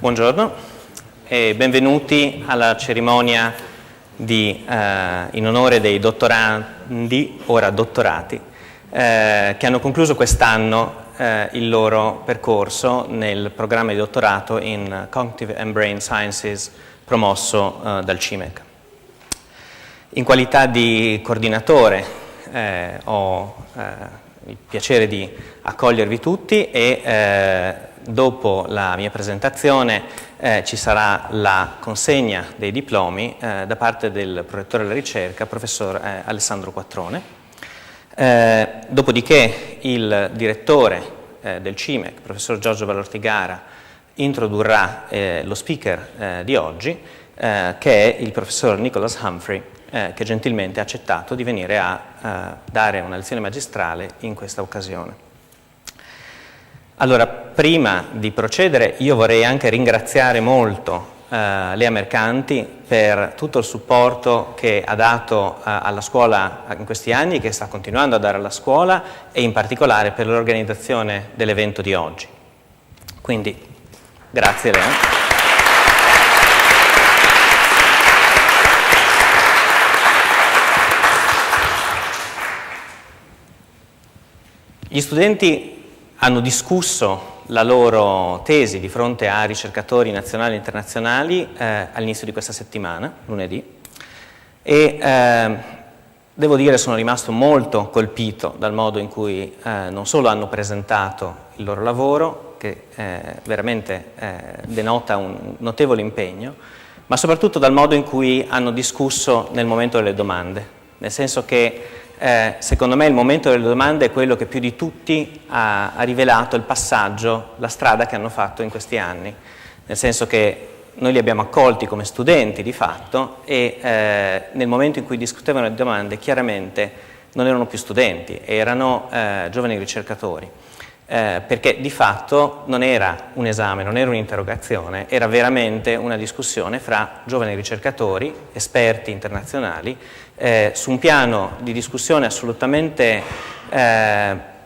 Buongiorno e benvenuti alla cerimonia in onore dei dottorandi, ora dottorati, che hanno concluso quest'anno il loro percorso nel programma di dottorato in Cognitive and Brain Sciences promosso dal CIMEC. In qualità di coordinatore ho il piacere di accogliervi tutti e dopo la mia presentazione ci sarà la consegna dei diplomi da parte del prorettore della ricerca, professor Alessandro Quattrone. Dopodiché il direttore del CIMEC, professor Giorgio Vallortigara, introdurrà lo speaker di oggi, che è il professor Nicholas Humphrey, che gentilmente ha accettato di venire a dare una lezione magistrale in questa occasione. Allora, prima di procedere, io vorrei anche ringraziare molto Lea Mercanti per tutto il supporto che ha dato alla scuola in questi anni, che sta continuando a dare alla scuola e in particolare per l'organizzazione dell'evento di oggi. Quindi, grazie Lea. Gli studenti hanno discusso la loro tesi di fronte a ricercatori nazionali e internazionali all'inizio di questa settimana, lunedì, e devo dire sono rimasto molto colpito dal modo in cui non solo hanno presentato il loro lavoro, che veramente denota un notevole impegno, ma soprattutto dal modo in cui hanno discusso nel momento delle domande, nel senso che secondo me il momento delle domande è quello che più di tutti ha rivelato il passaggio, la strada che hanno fatto in questi anni, nel senso che noi li abbiamo accolti come studenti di fatto e nel momento in cui discutevano le domande chiaramente non erano più studenti, erano giovani ricercatori, perché di fatto non era un esame, non era un'interrogazione, era veramente una discussione fra giovani ricercatori, esperti internazionali, su un piano di discussione assolutamente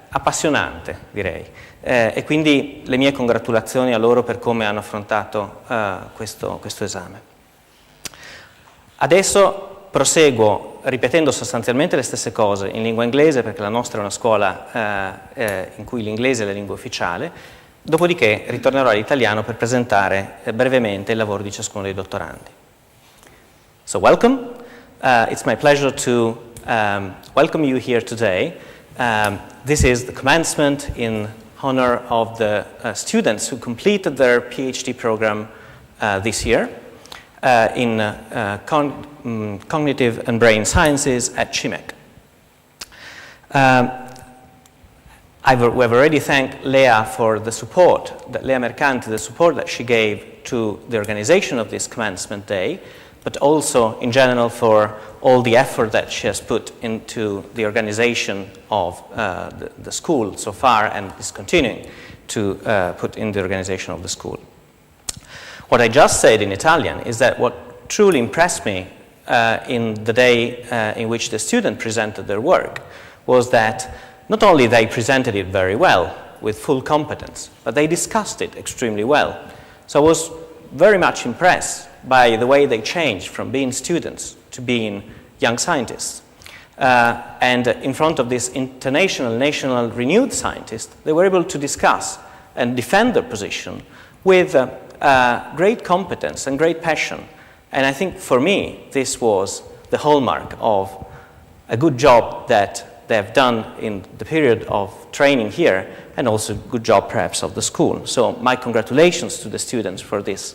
appassionante, direi. E quindi le mie congratulazioni a loro per come hanno affrontato questo esame. Adesso proseguo ripetendo sostanzialmente le stesse cose in lingua inglese, perché la nostra è una scuola in cui l'inglese è la lingua ufficiale, dopodiché ritornerò all'italiano per presentare brevemente il lavoro di ciascuno dei dottorandi. So welcome. It's my pleasure to welcome you here today. This is the commencement in honor of the students who completed their PhD program this year in Cognitive and Brain Sciences at CIMEC. We've already thanked Lea for the support, Lea Mercanti, the support that she gave to the organization of this commencement day, but also in general for all the effort that she has put into the organization of the school so far and is continuing to put in the organization of the school. What I just said in Italian is that what truly impressed me in the day in which the student presented their work was that not only they presented it very well with full competence, but they discussed it extremely well. So I was very much impressed by the way they changed from being students to being young scientists. And in front of this international, national, renewed scientists, they were able to discuss and defend their position with great competence and great passion. And I think for me, this was the hallmark of a good job that they have done in the period of training here, and also a good job perhaps of the school. So my congratulations to the students for this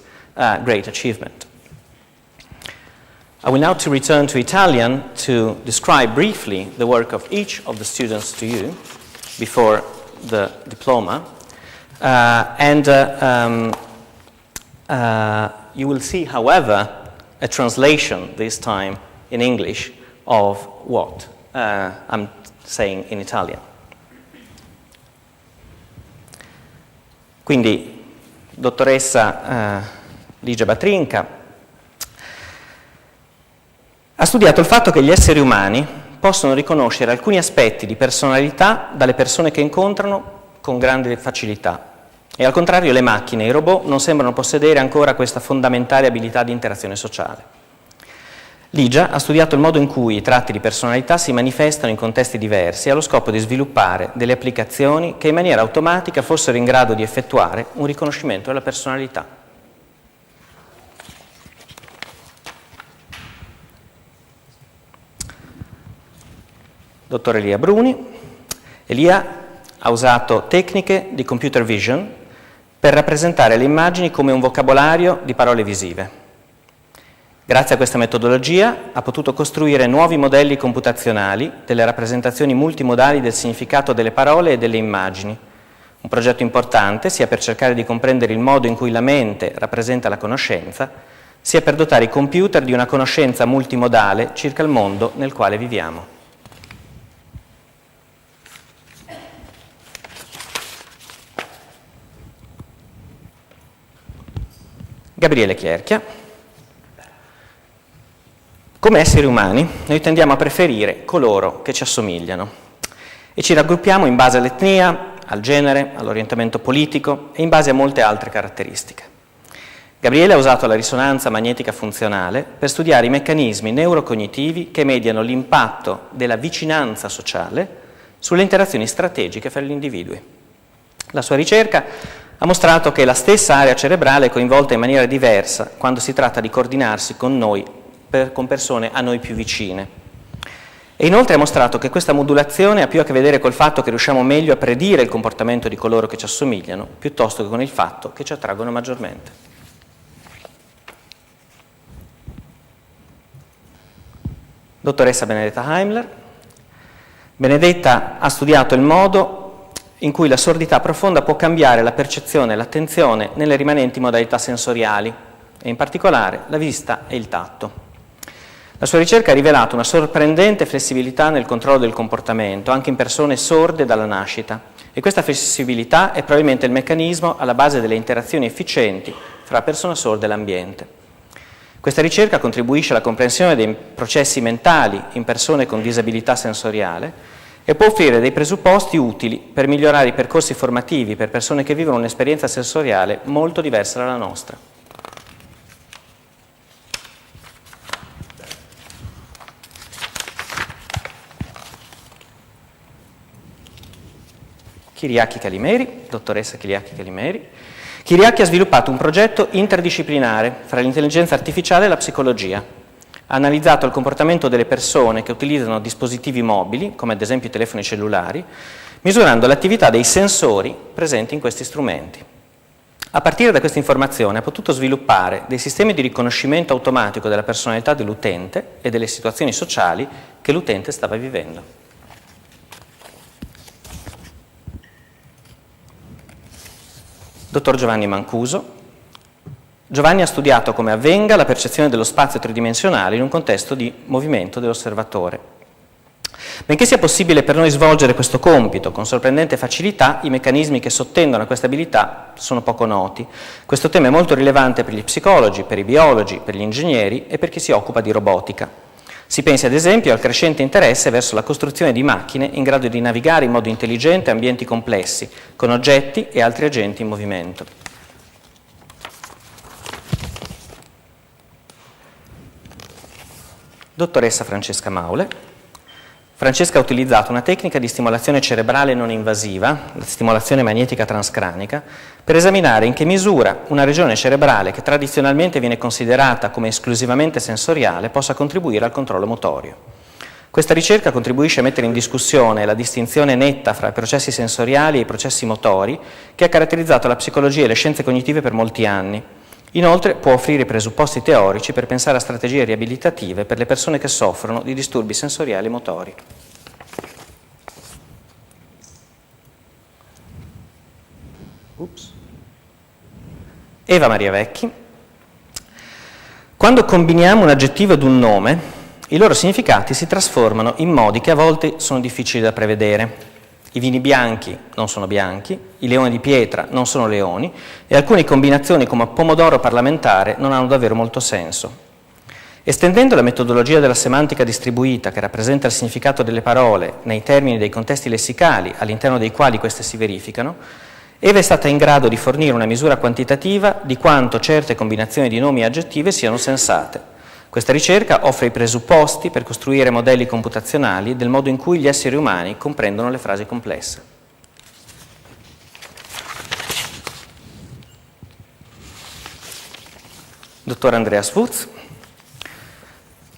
great achievement. I will now return to Italian to describe briefly the work of each of the students to you before the diploma. You will see, however, a translation this time in English of what I'm saying in Italian. Quindi, dottoressa Ligia Batrinca ha studiato il fatto che gli esseri umani possono riconoscere alcuni aspetti di personalità dalle persone che incontrano con grande facilità. E al contrario le macchine e i robot non sembrano possedere ancora questa fondamentale abilità di interazione sociale. Ligia ha studiato il modo in cui i tratti di personalità si manifestano in contesti diversi allo scopo di sviluppare delle applicazioni che in maniera automatica fossero in grado di effettuare un riconoscimento della personalità. Dottor Elia Bruni. Elia ha usato tecniche di computer vision per rappresentare le immagini come un vocabolario di parole visive. Grazie a questa metodologia ha potuto costruire nuovi modelli computazionali delle rappresentazioni multimodali del significato delle parole e delle immagini. Un progetto importante sia per cercare di comprendere il modo in cui la mente rappresenta la conoscenza, sia per dotare i computer di una conoscenza multimodale circa il mondo nel quale viviamo. Gabriele Chierchia. Come esseri umani, noi tendiamo a preferire coloro che ci assomigliano e ci raggruppiamo in base all'etnia, al genere, all'orientamento politico e in base a molte altre caratteristiche. Gabriele ha usato la risonanza magnetica funzionale per studiare i meccanismi neurocognitivi che mediano l'impatto della vicinanza sociale sulle interazioni strategiche fra gli individui. La sua ricerca ha mostrato che la stessa area cerebrale è coinvolta in maniera diversa quando si tratta di coordinarsi con noi, con persone a noi più vicine. E inoltre ha mostrato che questa modulazione ha più a che vedere col fatto che riusciamo meglio a predire il comportamento di coloro che ci assomigliano, piuttosto che con il fatto che ci attraggono maggiormente. Dottoressa Benedetta Heimler. Benedetta ha studiato il modo in cui la sordità profonda può cambiare la percezione e l'attenzione nelle rimanenti modalità sensoriali, e in particolare la vista e il tatto. La sua ricerca ha rivelato una sorprendente flessibilità nel controllo del comportamento, anche in persone sorde dalla nascita, e questa flessibilità è probabilmente il meccanismo alla base delle interazioni efficienti fra la persona sorda e l'ambiente. Questa ricerca contribuisce alla comprensione dei processi mentali in persone con disabilità sensoriale e può offrire dei presupposti utili per migliorare i percorsi formativi per persone che vivono un'esperienza sensoriale molto diversa dalla nostra. Kyriaki Calimeri, dottoressa Kyriaki Calimeri. Kyriaki ha sviluppato un progetto interdisciplinare fra l'intelligenza artificiale e la psicologia. Ha analizzato il comportamento delle persone che utilizzano dispositivi mobili, come ad esempio i telefoni cellulari, misurando l'attività dei sensori presenti in questi strumenti. A partire da questa informazione ha potuto sviluppare dei sistemi di riconoscimento automatico della personalità dell'utente e delle situazioni sociali che l'utente stava vivendo. Dottor Giovanni Mancuso. Giovanni ha studiato come avvenga la percezione dello spazio tridimensionale in un contesto di movimento dell'osservatore. Benché sia possibile per noi svolgere questo compito con sorprendente facilità, i meccanismi che sottendono a questa abilità sono poco noti. Questo tema è molto rilevante per gli psicologi, per i biologi, per gli ingegneri e per chi si occupa di robotica. Si pensi ad esempio al crescente interesse verso la costruzione di macchine in grado di navigare in modo intelligente ambienti complessi, con oggetti e altri agenti in movimento. Dottoressa Francesca Maule. Francesca ha utilizzato una tecnica di stimolazione cerebrale non invasiva, la stimolazione magnetica transcranica, per esaminare in che misura una regione cerebrale che tradizionalmente viene considerata come esclusivamente sensoriale possa contribuire al controllo motorio. Questa ricerca contribuisce a mettere in discussione la distinzione netta fra i processi sensoriali e i processi motori che ha caratterizzato la psicologia e le scienze cognitive per molti anni. Inoltre può offrire presupposti teorici per pensare a strategie riabilitative per le persone che soffrono di disturbi sensoriali e motori. Eva Maria Vecchi. Quando combiniamo un aggettivo ed un nome, i loro significati si trasformano in modi che a volte sono difficili da prevedere. I vini bianchi non sono bianchi, i leoni di pietra non sono leoni e alcune combinazioni come pomodoro parlamentare non hanno davvero molto senso. Estendendo la metodologia della semantica distribuita che rappresenta il significato delle parole nei termini dei contesti lessicali all'interno dei quali queste si verificano, Eva è stata in grado di fornire una misura quantitativa di quanto certe combinazioni di nomi e aggettivi siano sensate. Questa ricerca offre i presupposti per costruire modelli computazionali del modo in cui gli esseri umani comprendono le frasi complesse. Dottor Andreas Wutz.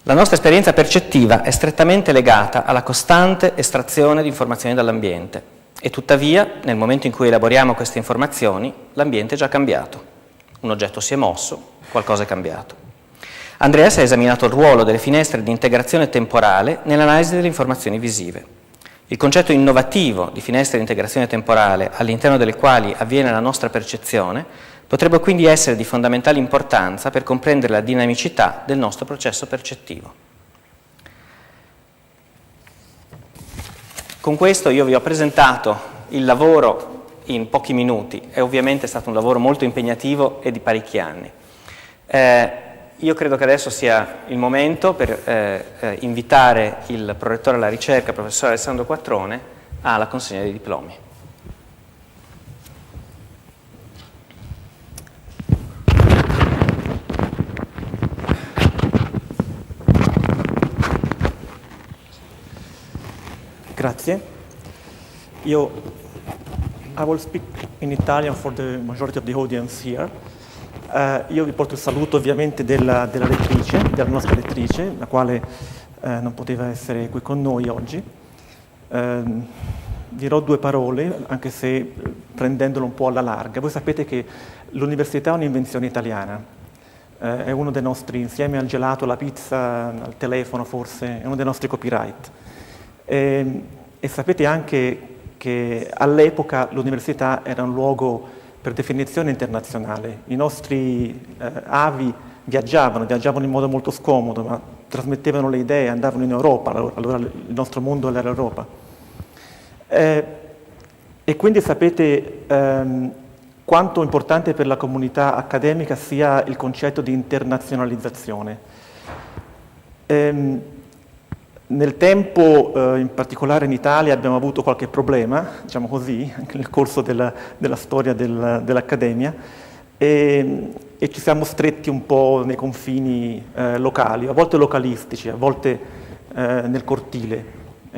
La nostra esperienza percettiva è strettamente legata alla costante estrazione di informazioni dall'ambiente e tuttavia, nel momento in cui elaboriamo queste informazioni, l'ambiente è già cambiato. Un oggetto si è mosso, qualcosa è cambiato. Andreas ha esaminato il ruolo delle finestre di integrazione temporale nell'analisi delle informazioni visive. Il concetto innovativo di finestre di integrazione temporale, all'interno delle quali avviene la nostra percezione, potrebbe quindi essere di fondamentale importanza per comprendere la dinamicità del nostro processo percettivo. Con questo io vi ho presentato il lavoro in pochi minuti, è ovviamente stato un lavoro molto impegnativo e di parecchi anni. Io credo che adesso sia il momento per invitare il prorettore alla ricerca, professor Alessandro Quattrone, alla consegna dei diplomi. Grazie. I will speak in Italian for the majority of the audience here. Io vi porto il saluto ovviamente della lettrice, della nostra lettrice, la quale non poteva essere qui con noi oggi. Dirò due parole, anche se prendendolo un po' alla larga. Voi sapete che l'università è un'invenzione italiana. È uno dei nostri, insieme al gelato, alla pizza, al telefono forse, è uno dei nostri copyright. E sapete anche che all'epoca l'università era un luogo per definizione internazionale. I nostri avi viaggiavano in modo molto scomodo, ma trasmettevano le idee, andavano in Europa, allora il nostro mondo era l'Europa. E quindi sapete quanto importante per la comunità accademica sia il concetto di internazionalizzazione. Nel tempo, in particolare in Italia, abbiamo avuto qualche problema, diciamo così, anche nel corso della storia dell'Accademia, e ci siamo stretti un po' nei confini locali, a volte localistici, a volte nel cortile,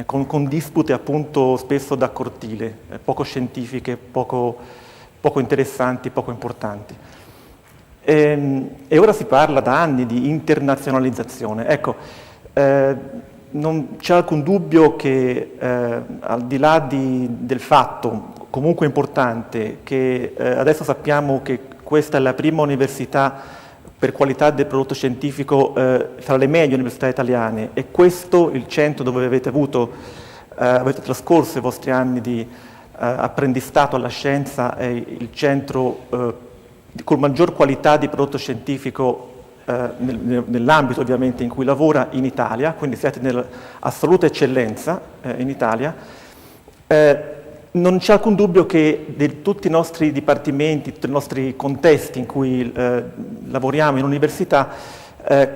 con dispute appunto spesso da cortile, poco scientifiche, poco interessanti, poco importanti. E ora si parla da anni di internazionalizzazione. Ecco, non c'è alcun dubbio che al di là del fatto comunque importante che adesso sappiamo che questa è la prima università per qualità del prodotto scientifico fra le medie università italiane, e questo il centro dove avete trascorso i vostri anni di apprendistato alla scienza, è il centro con maggior qualità di prodotto scientifico nell'ambito ovviamente in cui lavora in Italia, quindi siete nell'assoluta eccellenza in Italia. Non c'è alcun dubbio che di tutti i nostri dipartimenti, tutti i nostri contesti in cui lavoriamo in università,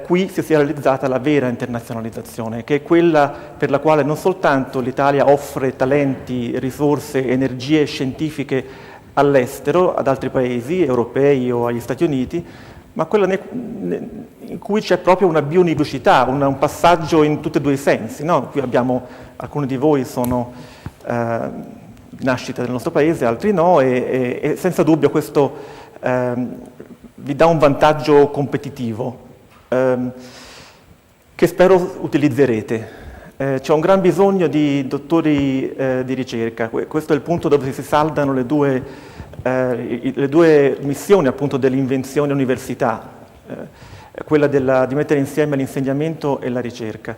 qui si sia realizzata la vera internazionalizzazione, che è quella per la quale non soltanto l'Italia offre talenti, risorse, energie scientifiche all'estero, ad altri paesi europei o agli Stati Uniti, ma quella in cui c'è proprio una bionivocità, un passaggio in tutti e due i sensi, no? Qui abbiamo, alcuni di voi sono di nascita del nostro paese, altri no, e senza dubbio questo vi dà un vantaggio competitivo che spero utilizzerete. C'è un gran bisogno di dottori di ricerca, questo è il punto dove si saldano le due missioni appunto dell'invenzione università, quella di mettere insieme l'insegnamento e la ricerca.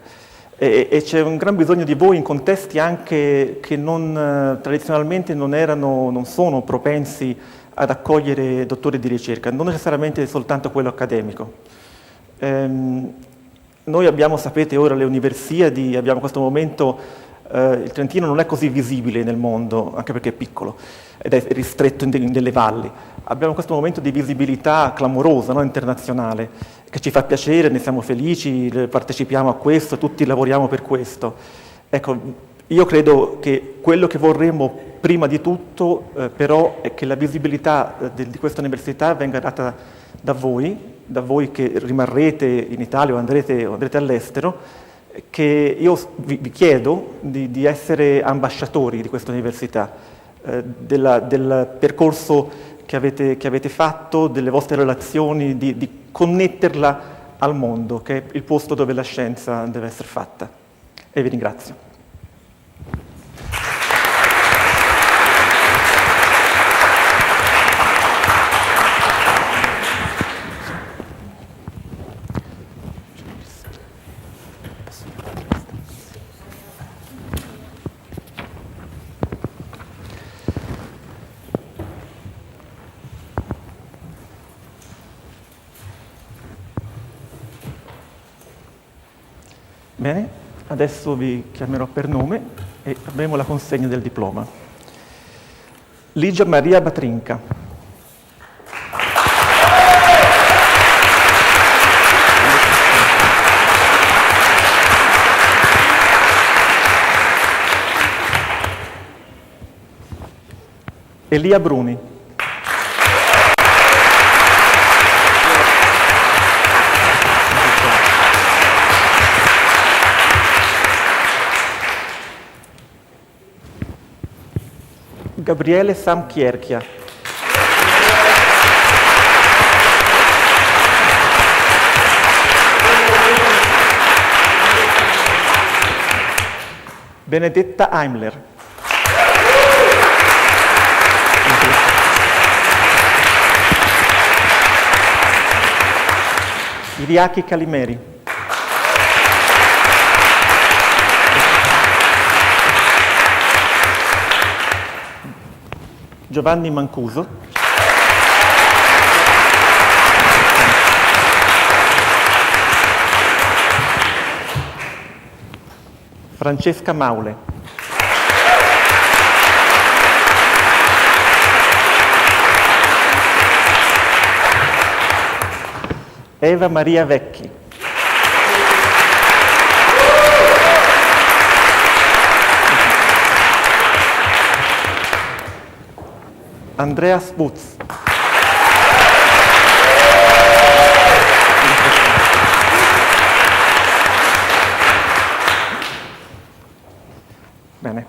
E c'è un gran bisogno di voi in contesti anche che tradizionalmente non sono propensi ad accogliere dottori di ricerca, non necessariamente soltanto quello accademico. Noi abbiamo, sapete, ora le Universiadi, abbiamo questo momento, il Trentino non è così visibile nel mondo, anche perché è piccolo ed è ristretto nelle valli. Abbiamo questo momento di visibilità clamorosa, no, internazionale, che ci fa piacere, ne siamo felici, partecipiamo a questo, tutti lavoriamo per questo. Ecco, Io credo che quello che vorremmo prima di tutto però è che la visibilità di questa università venga data da voi che rimarrete in Italia o andrete all'estero, che io vi chiedo di essere ambasciatori di questa università, del percorso che avete fatto, delle vostre relazioni, di connetterla al mondo, che è il posto dove la scienza deve essere fatta. E vi ringrazio. Bene, adesso vi chiamerò per nome e avremo la consegna del diploma. Ligia Maria Batrinca. Elia Bruni. Gabriele Samchierchia. Benedetta Heimler. Iriaki Calimeri. Giovanni Mancuso. Francesca Maule. Eva Maria Vecchi. Andreas Butz. Bene.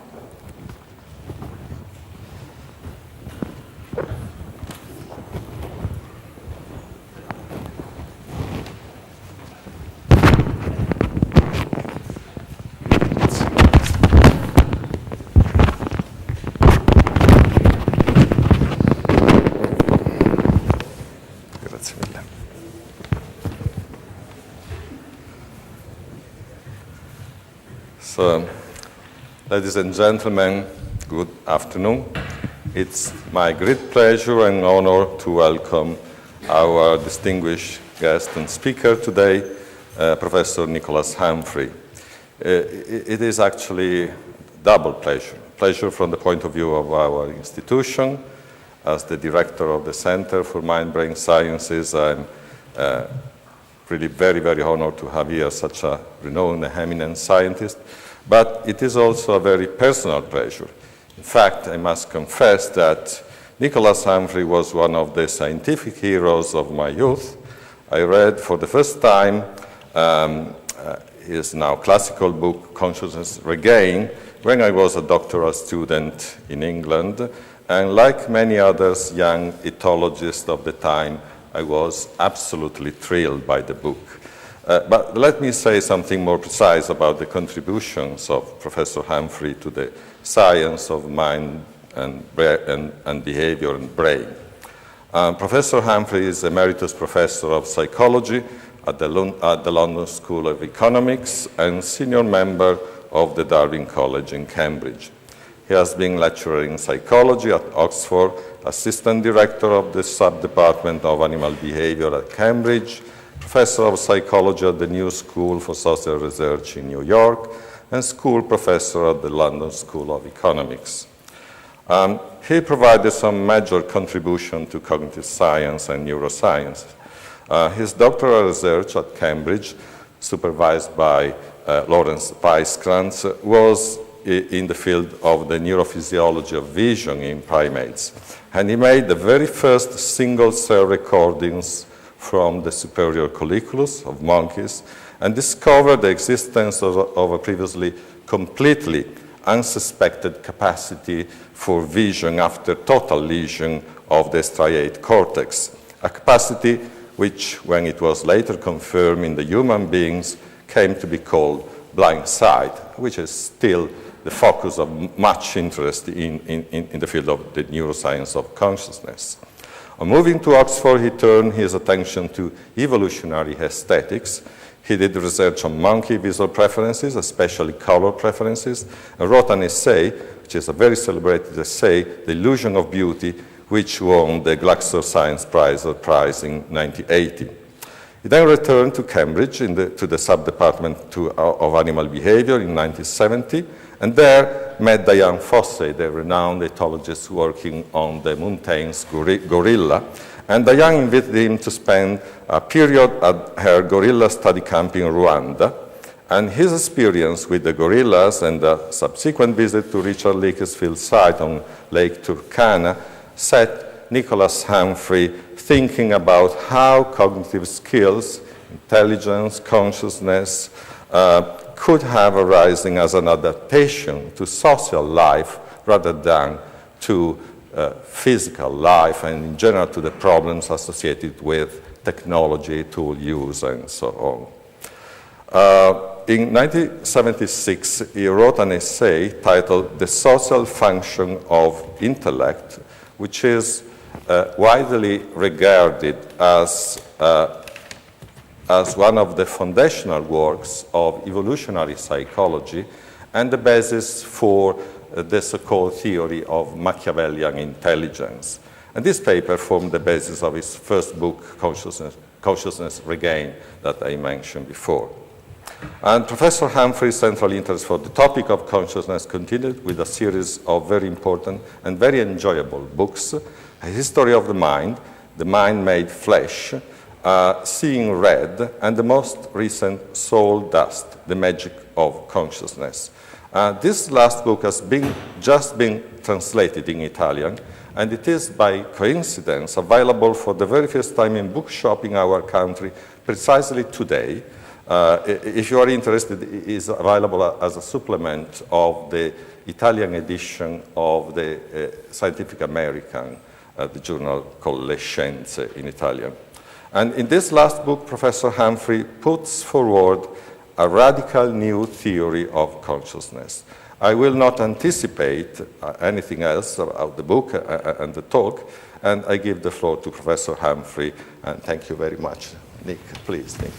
So, ladies and gentlemen, good afternoon. It's my great pleasure and honor to welcome our distinguished guest and speaker today, Professor Nicholas Humphrey. It is actually double pleasure. Pleasure from the point of view of our institution. As the director of the Center for Mind-Brain Sciences, I'm really very, very honored to have here such a renowned and eminent scientist. But it is also a very personal pleasure. In fact, I must confess that Nicholas Humphrey was one of the scientific heroes of my youth. I read for the first time his now classical book, Consciousness Regained, when I was a doctoral student in England. And like many others young ethologists of the time, I was absolutely thrilled by the book. But let me say something more precise about the contributions of Professor Humphrey to the science of mind and behavior and brain. Professor Humphrey is Emeritus Professor of Psychology at the London School of Economics and Senior Member of the Darwin College in Cambridge. He has been lecturer in psychology at Oxford, Assistant Director of the Sub-Department of Animal Behavior at Cambridge, Professor of Psychology at the New School for Social Research in New York, and School Professor at the London School of Economics. He provided some major contribution to cognitive science and neuroscience. His doctoral research at Cambridge, supervised by Lawrence Weiskrantz, was in the field of the neurophysiology of vision in primates. And he made the very first single-cell recordings from the superior colliculus of monkeys and discovered the existence of a previously completely unsuspected capacity for vision after total lesion of the striate cortex, a capacity which, when it was later confirmed in the human beings, came to be called blind sight, which is still the focus of much interest in the field of the neuroscience of consciousness. On moving to Oxford, he turned his attention to evolutionary aesthetics. He did research on monkey visual preferences, especially color preferences, and wrote an essay, which is a very celebrated essay, The Illusion of Beauty, which won the Gluckster Science Prize in 1980. He then returned to Cambridge to the sub-department of animal behavior in 1970, and there met Diane Fossey, the renowned ethologist working on the mountains gorilla. And Diane invited him to spend a period at her gorilla study camp in Rwanda. And his experience with the gorillas and the subsequent visit to Richard Leakey's field site on Lake Turkana set Nicholas Humphrey thinking about how cognitive skills, intelligence, consciousness could have arisen as an adaptation to social life rather than to physical life and in general to the problems associated with technology, tool use, and so on. In 1976, he wrote an essay titled The Social Function of Intellect, which is widely regarded as one of the foundational works of evolutionary psychology and the basis for the so-called theory of Machiavellian intelligence. And this paper formed the basis of his first book, Consciousness Regained, that I mentioned before. And Professor Humphrey's central interest for the topic of consciousness continued with a series of very important and very enjoyable books, A History of the Mind Made Flesh, Seeing Red, and the most recent, Soul Dust, The Magic of Consciousness. This last book has just been translated in Italian, and it is by coincidence available for the very first time in bookshop in our country precisely today. If you are interested, it is available as a supplement of the Italian edition of the Scientific American, the journal called Le Scienze in Italian. And in this last book, Professor Humphrey puts forward a radical new theory of consciousness. I will not anticipate anything else about the book and the talk, and I give the floor to Professor Humphrey, and thank you very much. Nick, please, Nick.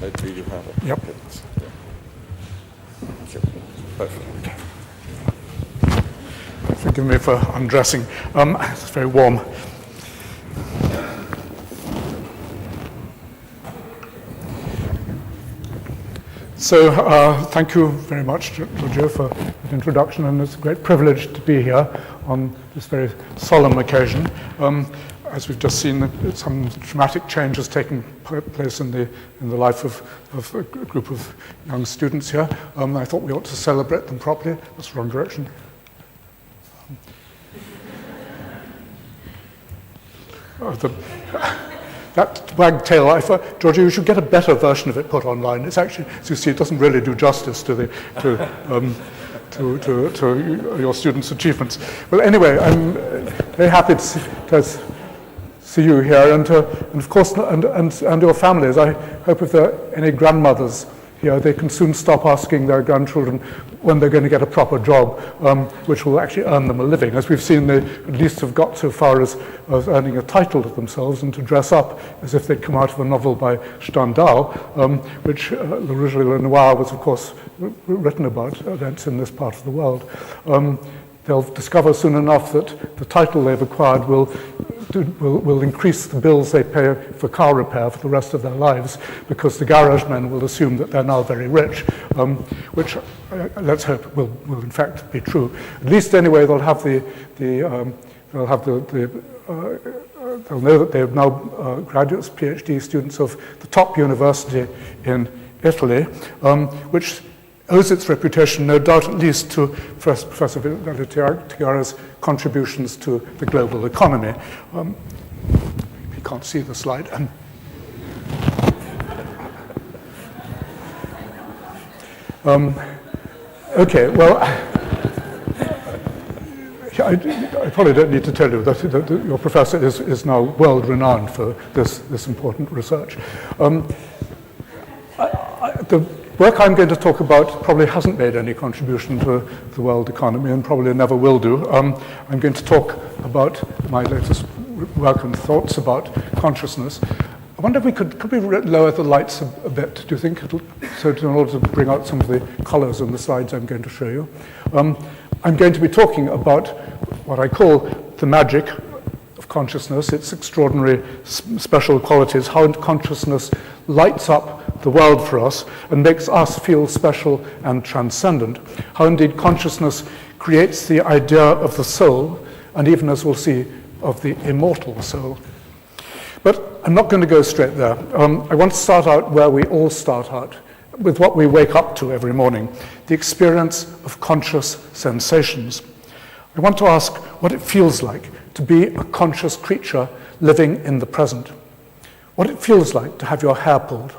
Maybe you have it. Yep. Perfect. Forgive me for undressing. It's very warm. So thank you very much, Giorgio, for that introduction, and it's a great privilege to be here on this very solemn occasion. As we've just seen, some dramatic change has taken place in the life of a group of young students here. I thought we ought to celebrate them properly. That's the wrong direction. That wagtail, Georgie, you should get a better version of it put online. It's actually, as you see, it doesn't really do justice to your students' achievements. Well, anyway, I'm very happy to see you here, and of course, and your families. I hope if there are any grandmothers here, they can soon stop asking their grandchildren when they're going to get a proper job, which will actually earn them a living. As we've seen, they at least have got so far as earning a title to themselves and to dress up as if they'd come out of a novel by Stendhal, which Le Rouge et le Noir was, of course, written about events in this part of the world. They'll discover soon enough that the title they've acquired will increase the bills they pay for car repair for the rest of their lives, because the garage men will assume that they're now very rich, which let's hope will in fact be true. At least anyway, they'll have they'll know that they're now graduates, PhD students of the top university in Italy, which owes its reputation, no doubt, at least to Professor Tiara's contributions to the global economy. You can't see the slide. Okay, well, I probably don't need to tell you that your professor is now world-renowned for this important research. The work I'm going to talk about probably hasn't made any contribution to the world economy and probably never will do. I'm going to talk about my latest work and thoughts about consciousness. I wonder if we could we lower the lights a bit, do you think? So in order to bring out some of the colors in the slides I'm going to show you. I'm going to be talking about what I call the magic of consciousness, its extraordinary special qualities, how consciousness lights up the world for us and makes us feel special and transcendent. How indeed consciousness creates the idea of the soul, and even as we'll see, of the immortal soul. But I'm not going to go straight there. I want to start out where we all start out, with what we wake up to every morning, the experience of conscious sensations. I want to ask what it feels like to be a conscious creature living in the present. What it feels like to have your hair pulled,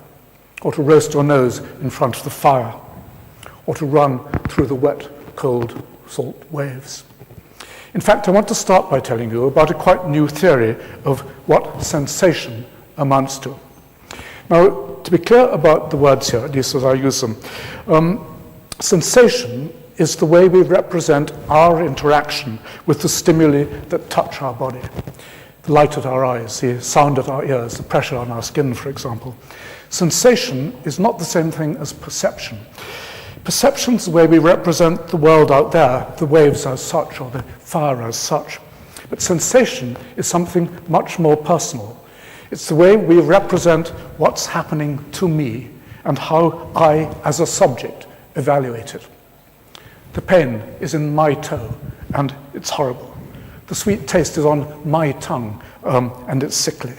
or to roast your nose in front of the fire, or to run through the wet, cold, salt waves. In fact, I want to start by telling you about a quite new theory of what sensation amounts to. Now, to be clear about the words here, at least as I use them, sensation is the way we represent our interaction with the stimuli that touch our body. The light at our eyes, the sound at our ears, the pressure on our skin, for example. Sensation is not the same thing as perception. Perception is the way we represent the world out there, the waves as such, or the fire as such. But sensation is something much more personal. It's the way we represent what's happening to me and how I, as a subject, evaluate it. The pain is in my toe, and it's horrible. The sweet taste is on my tongue, and it's sickly.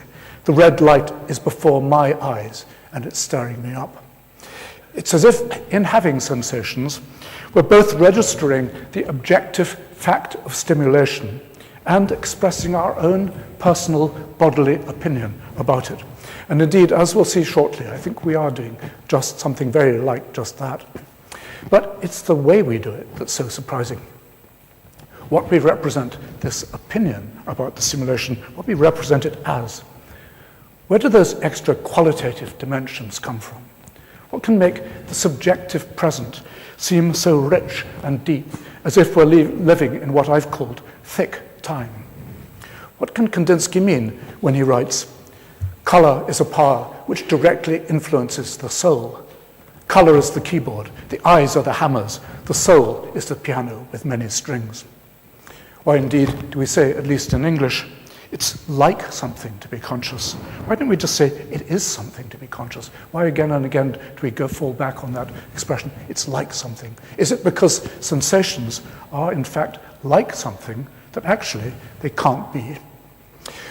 The red light is before my eyes, and it's stirring me up. It's as if, in having sensations, we're both registering the objective fact of stimulation and expressing our own personal bodily opinion about it. And indeed, as we'll see shortly, I think we are doing just something very like just that. But it's the way we do it that's so surprising. What we represent, this opinion about the simulation, what we represent it as. Where do those extra qualitative dimensions come from? What can make the subjective present seem so rich and deep, as if we're living in what I've called thick time? What can Kandinsky mean when he writes, "Color is a power which directly influences the soul. Color is the keyboard, the eyes are the hammers, the soul is the piano with many strings." Why indeed do we say, at least in English, it's like something to be conscious? Why don't we just say it is something to be conscious? Why again and again do we fall back on that expression, it's like something? Is it because sensations are in fact like something that actually they can't be?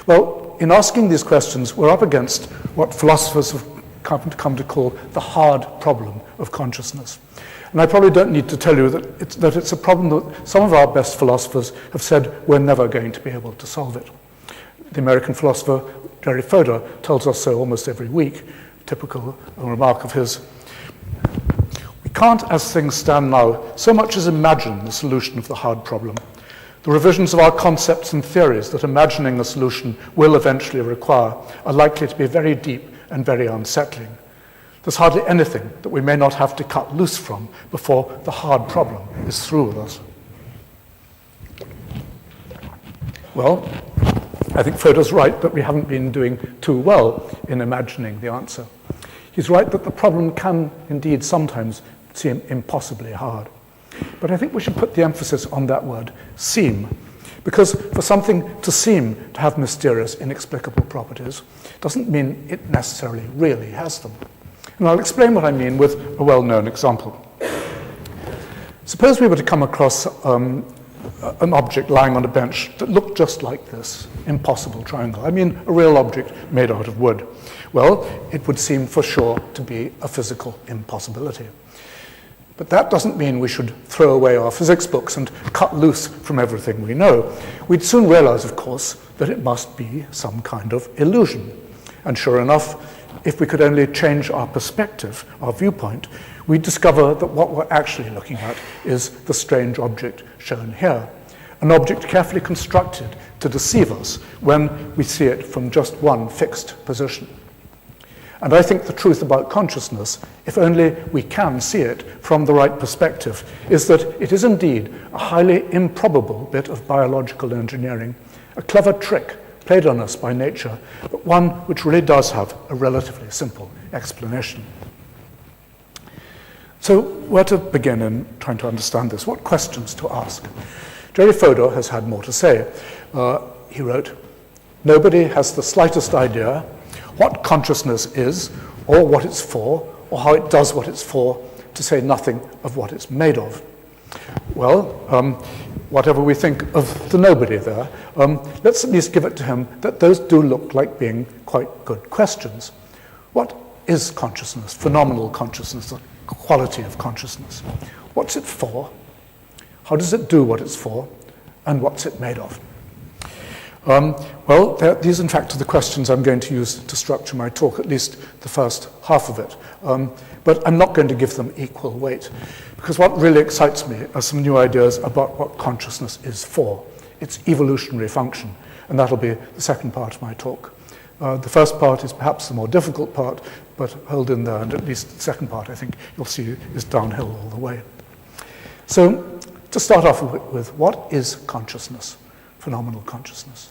Well, in asking these questions, we're up against what philosophers have come to call the hard problem of consciousness. And I probably don't need to tell you that it's a problem that some of our best philosophers have said we're never going to be able to solve it. The American philosopher Jerry Fodor tells us so almost every week, typical remark of his. We can't, as things stand now, so much as imagine the solution of the hard problem. The revisions of our concepts and theories that imagining a solution will eventually require are likely to be very deep and very unsettling. There's hardly anything that we may not have to cut loose from before the hard problem is through with us. Well, I think Fodor's right that we haven't been doing too well in imagining the answer. He's right that the problem can indeed sometimes seem impossibly hard. But I think we should put the emphasis on that word, seem, because for something to seem to have mysterious, inexplicable properties doesn't mean it necessarily really has them. And I'll explain what I mean with a well-known example. Suppose we were to come across an object lying on a bench that looked just like this impossible triangle. I mean, a real object made out of wood. Well, it would seem for sure to be a physical impossibility. But that doesn't mean we should throw away our physics books and cut loose from everything we know. We'd soon realize, of course, that it must be some kind of illusion. And sure enough, if we could only change our perspective, our viewpoint, we'd discover that what we're actually looking at is the strange object shown here. An object carefully constructed to deceive us when we see it from just one fixed position. And I think the truth about consciousness, if only we can see it from the right perspective, is that it is indeed a highly improbable bit of biological engineering, a clever trick played on us by nature, but one which really does have a relatively simple explanation. So where to begin in trying to understand this? What questions to ask? Jerry Fodor has had more to say. He wrote, "Nobody has the slightest idea what consciousness is, or what it's for, or how it does what it's for, to say nothing of what it's made of." Well, whatever we think of the nobody there, let's at least give it to him that those do look like being quite good questions. What is consciousness, phenomenal consciousness, the quality of consciousness? What's it for? How does it do what it's for? And what's it made of? Well, these in fact are the questions I'm going to use to structure my talk, at least the first half of it. But I'm not going to give them equal weight, because what really excites me are some new ideas about what consciousness is for, its evolutionary function, and that'll be the second part of my talk. The first part is perhaps the more difficult part, but hold in there, and at least the second part, I think you'll see, is downhill all the way. So, to start off with, what is consciousness, phenomenal consciousness?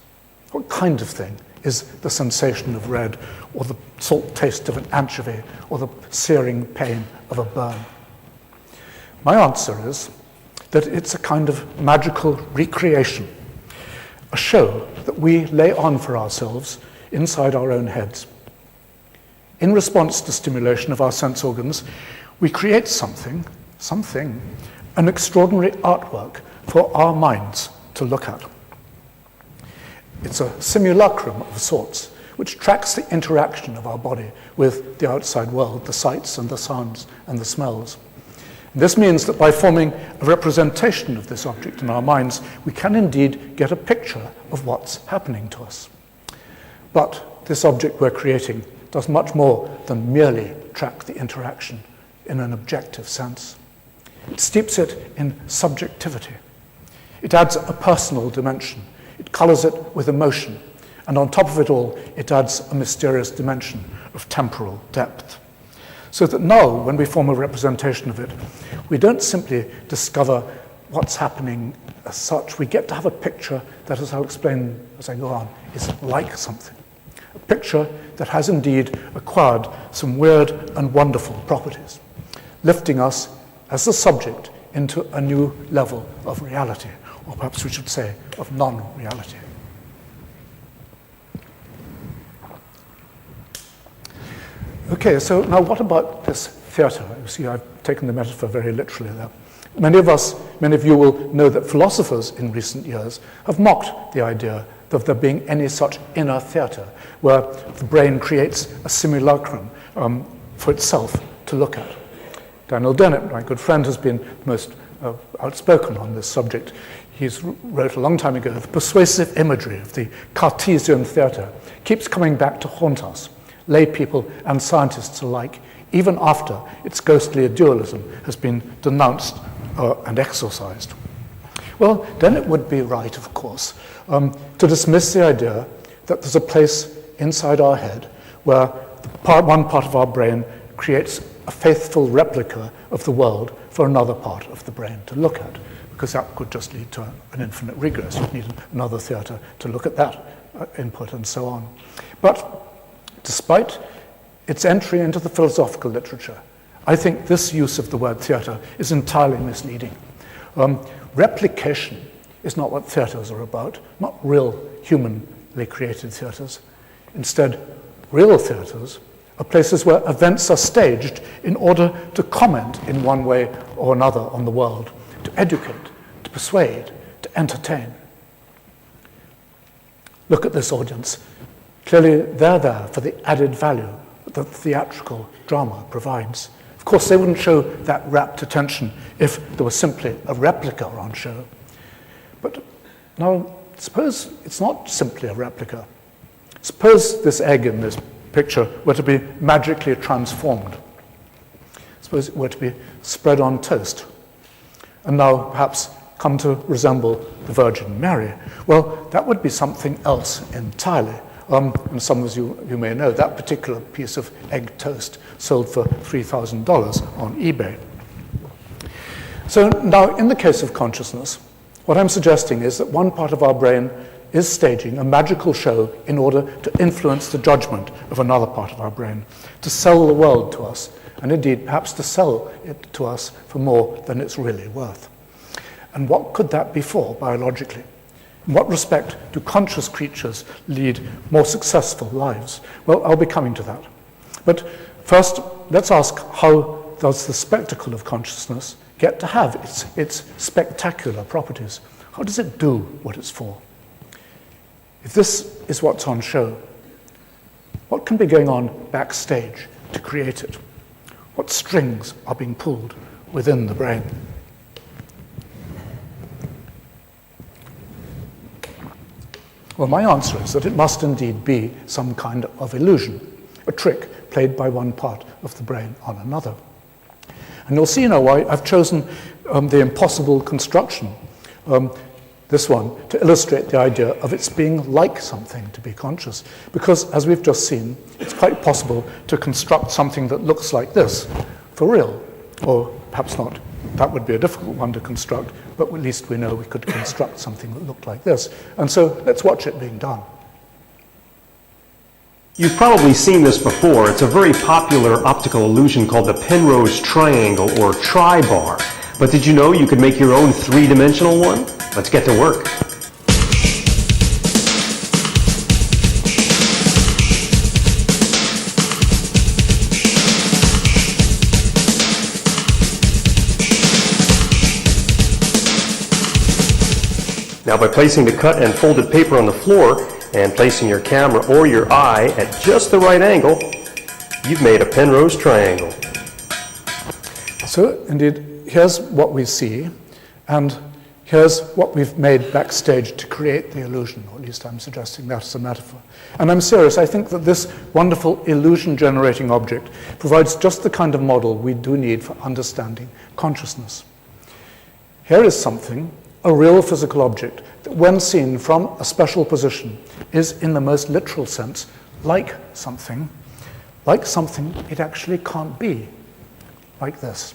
What kind of thing is the sensation of red, or the salt taste of an anchovy, or the searing pain of a burn? My answer is that it's a kind of magical recreation, a show that we lay on for ourselves inside our own heads. In response to stimulation of our sense organs, we create something, an extraordinary artwork for our minds to look at. It's a simulacrum of sorts, which tracks the interaction of our body with the outside world, the sights and the sounds and the smells. And this means that by forming a representation of this object in our minds, we can indeed get a picture of what's happening to us. But this object we're creating does much more than merely track the interaction in an objective sense. It steeps it in subjectivity. It adds a personal dimension. It colors it with emotion. And on top of it all, it adds a mysterious dimension of temporal depth. So that now, when we form a representation of it, we don't simply discover what's happening as such. We get to have a picture that, as I'll explain as I go on, is like something. A picture that has indeed acquired some weird and wonderful properties, lifting us as the subject into a new level of reality, or perhaps we should say of non-reality. Okay, so now what about this theatre? You see, I've taken the metaphor very literally there. Many of you will know that philosophers in recent years have mocked the idea of there being any such inner theatre, where the brain creates a simulacrum for itself to look at. Daniel Dennett, my good friend, has been most outspoken on this subject. He wrote a long time ago, the persuasive imagery of the Cartesian theatre keeps coming back to haunt us, lay people and scientists alike, even after its ghostly dualism has been denounced and exorcised. Well, Dennett would be right, of course, to dismiss the idea that there's a place inside our head where one part of our brain creates a faithful replica of the world for another part of the brain to look at, because that could just lead to an infinite regress. You'd need another theatre to look at that input and so on. But despite its entry into the philosophical literature, I think this use of the word theatre is entirely misleading. Replication is not what theatres are about, not real humanly created theatres. Instead, real theatres are places where events are staged in order to comment in one way or another on the world, educate, to persuade, to entertain. Look at this audience. Clearly, they're there for the added value that the theatrical drama provides. Of course, they wouldn't show that rapt attention if there was simply a replica on show. But now, suppose it's not simply a replica. Suppose this egg in this picture were to be magically transformed. Suppose it were to be spread on toast, and now perhaps come to resemble the Virgin Mary. Well, that would be something else entirely. And some of you may know that particular piece of egg toast sold for $3,000 on eBay. So now, in the case of consciousness, what I'm suggesting is that one part of our brain is staging a magical show in order to influence the judgment of another part of our brain, to sell the world to us, and indeed perhaps to sell it to us for more than it's really worth. And what could that be for biologically? In what respect do conscious creatures lead more successful lives? Well, I'll be coming to that. But first, let's ask, how does the spectacle of consciousness get to have its spectacular properties? How does it do what it's for? If this is what's on show, what can be going on backstage to create it? What strings are being pulled within the brain? Well, my answer is that it must indeed be some kind of illusion, a trick played by one part of the brain on another. And you'll see now why I've chosen the impossible construction, this one, to illustrate the idea of its being like something to be conscious. Because, as we've just seen, it's quite possible to construct something that looks like this for real, or perhaps not. That would be a difficult one to construct, but at least we know we could construct something that looked like this. And so let's watch it being done. You've probably seen this before. It's a very popular optical illusion called the Penrose triangle, or tri-bar. But did you know you could make your own three-dimensional one? Let's get to work. Now, by placing the cut and folded paper on the floor and placing your camera or your eye at just the right angle, you've made a Penrose triangle. So, indeed, here's what we see, and here's what we've made backstage to create the illusion, or at least I'm suggesting that as a metaphor. And I'm serious, I think that this wonderful illusion-generating object provides just the kind of model we do need for understanding consciousness. Here is something, a real physical object, that when seen from a special position is, in the most literal sense, like something it actually can't be, like this.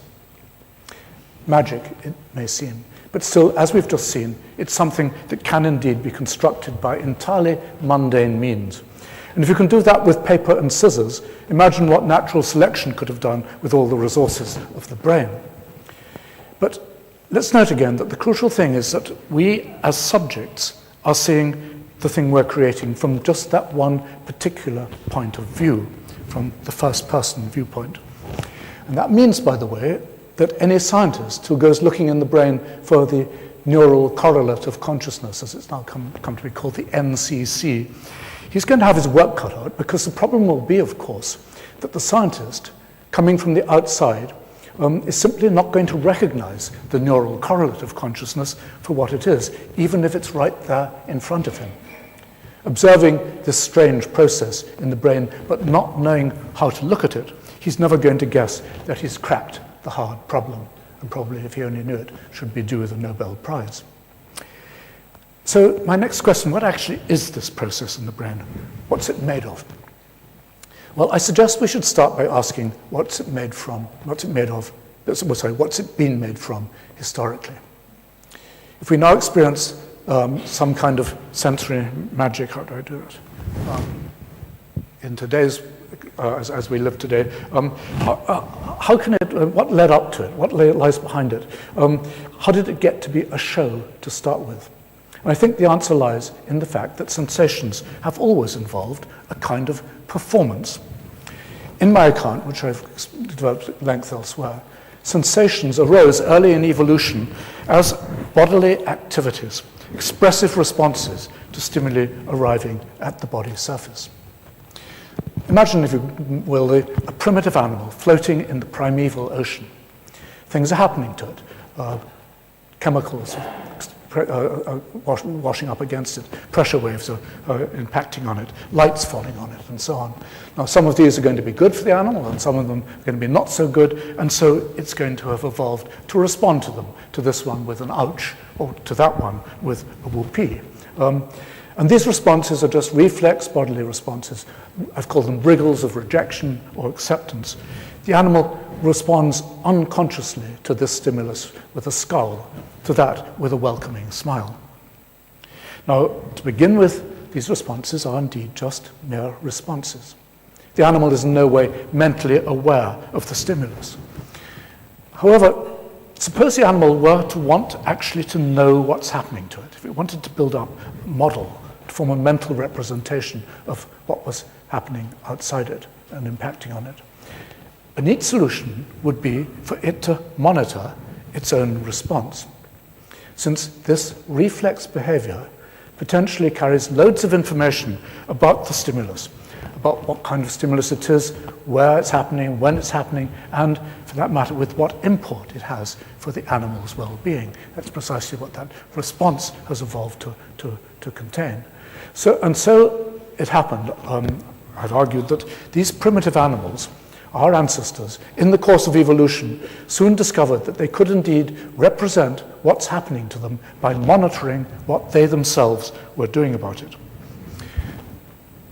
Magic, it may seem, but still, as we've just seen, it's something that can indeed be constructed by entirely mundane means. And if you can do that with paper and scissors, imagine what natural selection could have done with all the resources of the brain. But let's note again that the crucial thing is that we, as subjects, are seeing the thing we're creating from just that one particular point of view, from the first-person viewpoint. And that means, by the way, that any scientist who goes looking in the brain for the neural correlate of consciousness, as it's now come to be called, the NCC, he's going to have his work cut out, because the problem will be, of course, that the scientist, coming from the outside, is simply not going to recognize the neural correlate of consciousness for what it is, even if it's right there in front of him. Observing this strange process in the brain, but not knowing how to look at it, he's never going to guess that he's cracked the hard problem, and probably, if he only knew it, should be due with a Nobel Prize. So my next question, what actually is this process in the brain? What's it made of? Well, I suggest we should start by asking, what's it made from? What's it been made from historically? If we now experience some kind of sensory magic, how do I do it? In today's, as we live today, how can it, what led up to it? What lies behind it? How did it get to be a show to start with? And I think the answer lies in the fact that sensations have always involved a kind of performance. In my account, which I've developed at length elsewhere, sensations arose early in evolution as bodily activities, expressive responses to stimuli arriving at the body surface. Imagine, if you will, a primitive animal floating in the primeval ocean. Things are happening to it. Chemicals washing up against it. Pressure waves are impacting on it. Lights falling on it, and so on. Now, some of these are going to be good for the animal, and some of them are going to be not so good, and so it's going to have evolved to respond to them, to this one with an ouch, or to that one with a whoopee. And these responses are just reflex bodily responses. I've called them wriggles of rejection or acceptance. The animal responds unconsciously to this stimulus with a scowl, to that with a welcoming smile. Now, to begin with, these responses are indeed just mere responses. The animal is in no way mentally aware of the stimulus. However, suppose the animal were to want actually to know what's happening to it. If it wanted to build up a model, to form a mental representation of what was happening outside it and impacting on it, a neat solution would be for it to monitor its own response, since this reflex behavior potentially carries loads of information about the stimulus, about what kind of stimulus it is, where it's happening, when it's happening, and, for that matter, with what import it has for the animal's well-being. That's precisely what that response has evolved to contain. So it happened, I've argued, that these primitive animals, our ancestors, in the course of evolution, soon discovered that they could indeed represent what's happening to them by monitoring what they themselves were doing about it.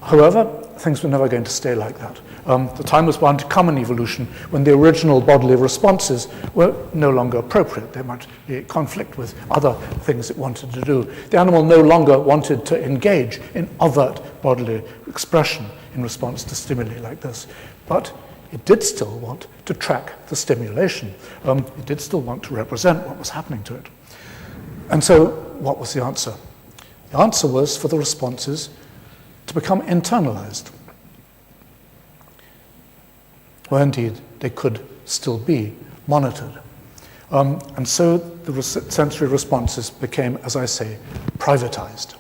However, things were never going to stay like that. The time was bound to come in evolution when the original bodily responses were no longer appropriate. They might be in conflict with other things it wanted to do. The animal no longer wanted to engage in overt bodily expression in response to stimuli like this. But it did still want to track the stimulation. It did still want to represent what was happening to it. And so, what was the answer? The answer was for the responses to become internalized, where indeed they could still be monitored. And so the sensory responses became, as I say, privatized.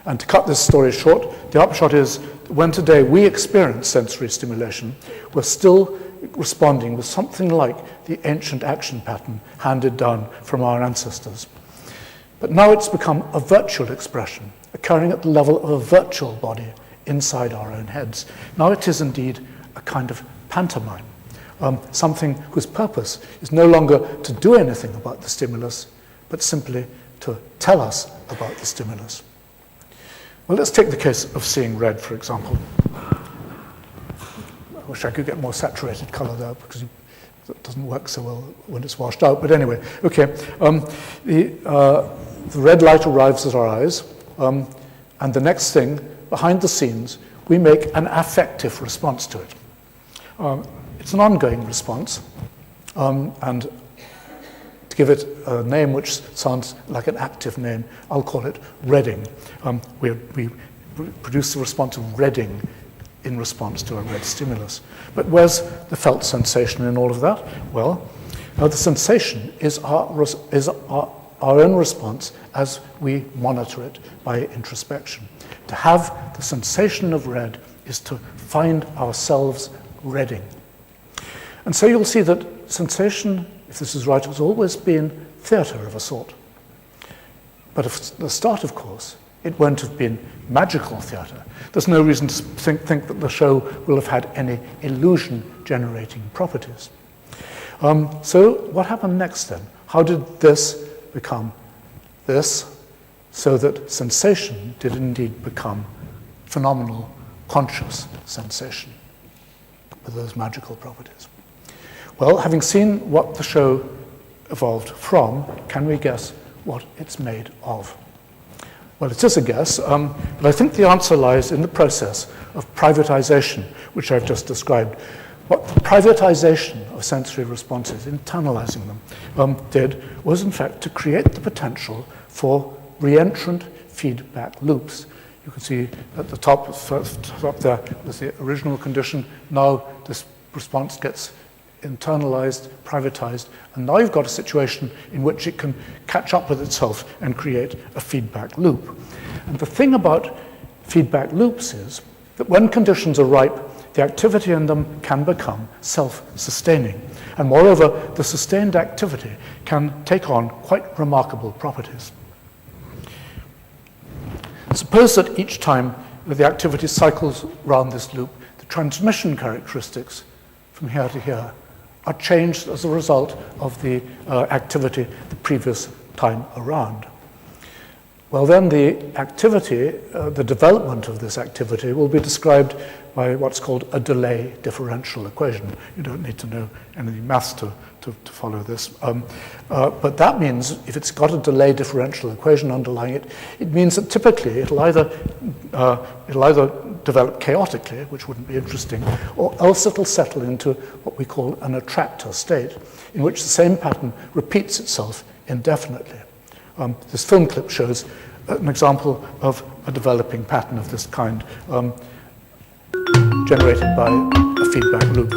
And to cut this story short, the upshot is that when today we experience sensory stimulation, we're still responding with something like the ancient action pattern handed down from our ancestors. But now it's become a virtual expression, occurring at the level of a virtual body inside our own heads. Now it is indeed a kind of pantomime, something whose purpose is no longer to do anything about the stimulus, but simply to tell us about the stimulus. Well, let's take the case of seeing red, for example. I wish I could get more saturated color there, because it doesn't work so well when it's washed out. But anyway, okay. The red light arrives at our eyes, and the next thing, behind the scenes, we make an affective response to it. It's an ongoing response, and to give it a name which sounds like an active name, I'll call it redding. We produce the response of redding in response to a red stimulus. But where's the felt sensation in all of that? Well, now the sensation is our own response as we monitor it by introspection. To have the sensation of red is to find ourselves redding. And so you'll see that sensation, if this is right, has always been theatre of a sort. But at the start, of course, it won't have been magical theatre. There's no reason to think that the show will have had any illusion-generating properties. So what happened next then? How did this become this, so that sensation did indeed become phenomenal, conscious sensation with those magical properties? Well, having seen what the show evolved from, can we guess what it's made of? Well, it is a guess, but I think the answer lies in the process of privatization, which I've just described. What the privatization of sensory responses, internalizing them, did was, in fact, to create the potential for reentrant feedback loops. You can see at the top there was the original condition. Now this response gets internalized, privatized, and now you've got a situation in which it can catch up with itself and create a feedback loop. And the thing about feedback loops is that when conditions are ripe, the activity in them can become self-sustaining. And moreover, the sustained activity can take on quite remarkable properties. Suppose that each time that the activity cycles around this loop, the transmission characteristics from here to here are changed as a result of the activity the previous time around. Well, then the activity, the development of this activity will be described by what's called a delay differential equation. You don't need to know any maths to follow this. But that means if it's got a delay differential equation underlying it, it means that typically it'll either develop chaotically, which wouldn't be interesting, or else it'll settle into what we call an attractor state, in which the same pattern repeats itself indefinitely. This film clip shows an example of a developing pattern of this kind, generated by a feedback loop.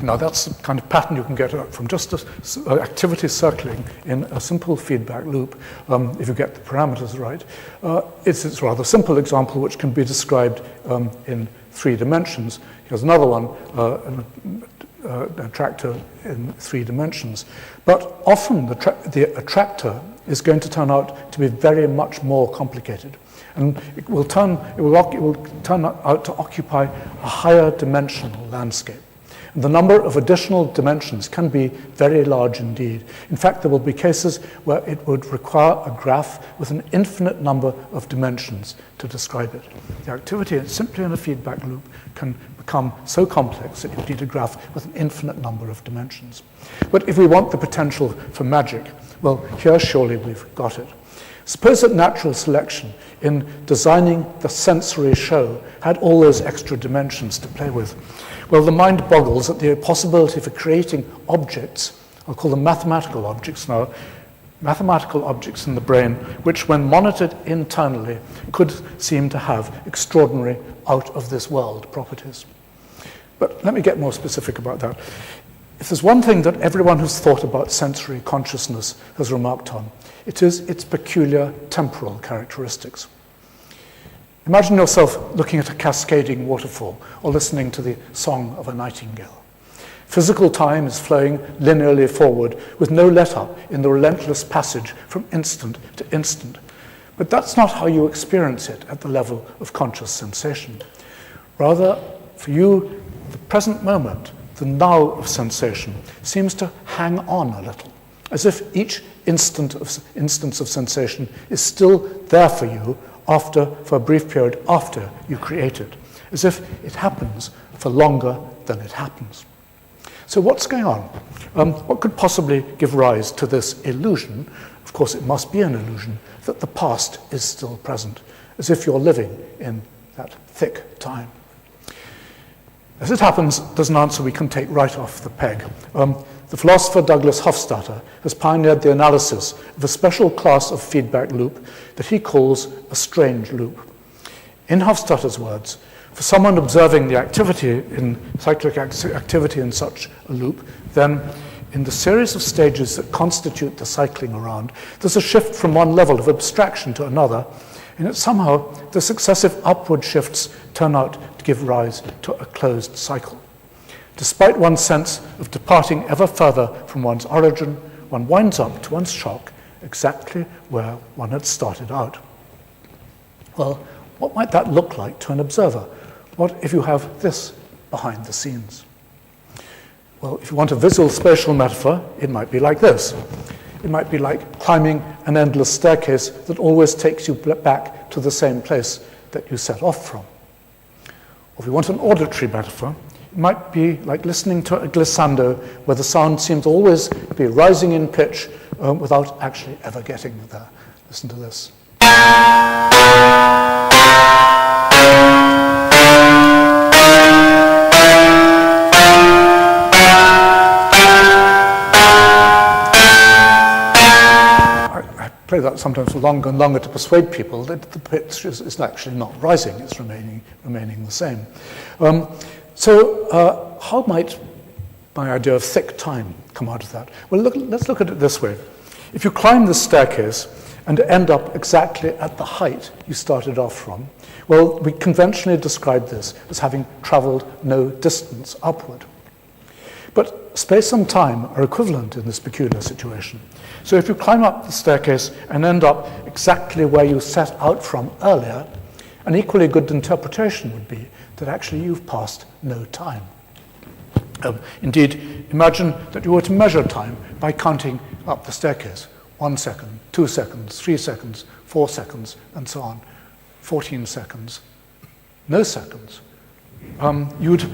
Now that's the kind of pattern you can get from just activity circling in a simple feedback loop, if you get the parameters right. It's a rather simple example which can be described in 3 dimensions. Here's another one, an attractor in 3 dimensions. But often the attractor is going to turn out to be very much more complicated. And it will turn out to occupy a higher dimensional landscape. The number of additional dimensions can be very large indeed. In fact, there will be cases where it would require a graph with an infinite number of dimensions to describe it. The activity simply in a feedback loop can become so complex that you need a graph with an infinite number of dimensions. But if we want the potential for magic, well, here surely we've got it. Suppose that natural selection in designing the sensory show had all those extra dimensions to play with. Well, the mind boggles at the possibility for creating objects, I'll call them mathematical objects now, mathematical objects in the brain, which when monitored internally could seem to have extraordinary out-of-this-world properties. But let me get more specific about that. If there's one thing that everyone who's thought about sensory consciousness has remarked on, it is its peculiar temporal characteristics. Imagine yourself looking at a cascading waterfall or listening to the song of a nightingale. Physical time is flowing linearly forward with no let-up in the relentless passage from instant to instant. But that's not how you experience it at the level of conscious sensation. Rather, for you, the present moment, the now of sensation, seems to hang on a little, as if each instance of sensation is still there for you for a brief period after you create it, as if it happens for longer than it happens. So what's going on? What could possibly give rise to this illusion? Of course, it must be an illusion that the past is still present, as if you're living in that thick time. As it happens, there's an answer we can take right off the peg. The philosopher Douglas Hofstadter has pioneered the analysis of a special class of feedback loop that he calls a strange loop. In Hofstadter's words, for someone observing the cyclic activity in such a loop, then in the series of stages that constitute the cycling around, there's a shift from one level of abstraction to another, and yet somehow the successive upward shifts turn out to give rise to a closed cycle. Despite one's sense of departing ever further from one's origin, one winds up to one's shock exactly where one had started out. Well, what might that look like to an observer? What if you have this behind the scenes? Well, if you want a visual spatial metaphor, it might be like this. It might be like climbing an endless staircase that always takes you back to the same place that you set off from. Or if you want an auditory metaphor, it might be like listening to a glissando where the sound seems always to be rising in pitch without actually ever getting there. Listen to this. play that sometimes for longer and longer to persuade people that the pitch is actually not rising, it's remaining the same. So how might my idea of thick time come out of that? Well, let's look at it this way. If you climb the staircase and end up exactly at the height you started off from, well, we conventionally describe this as having traveled no distance upward. But space and time are equivalent in this peculiar situation. So if you climb up the staircase and end up exactly where you set out from earlier, an equally good interpretation would be that actually you've passed no time. Indeed, imagine that you were to measure time by counting up the staircase. 1 second, 2 seconds, 3 seconds, 4 seconds, and so on. 14 seconds, no seconds. You'd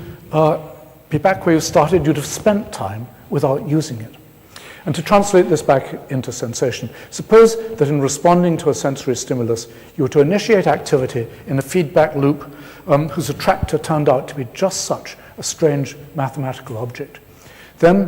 be back where you started, you'd have spent time without using it. And to translate this back into sensation, suppose that in responding to a sensory stimulus, you were to initiate activity in a feedback loop whose attractor turned out to be just such a strange mathematical object. Then,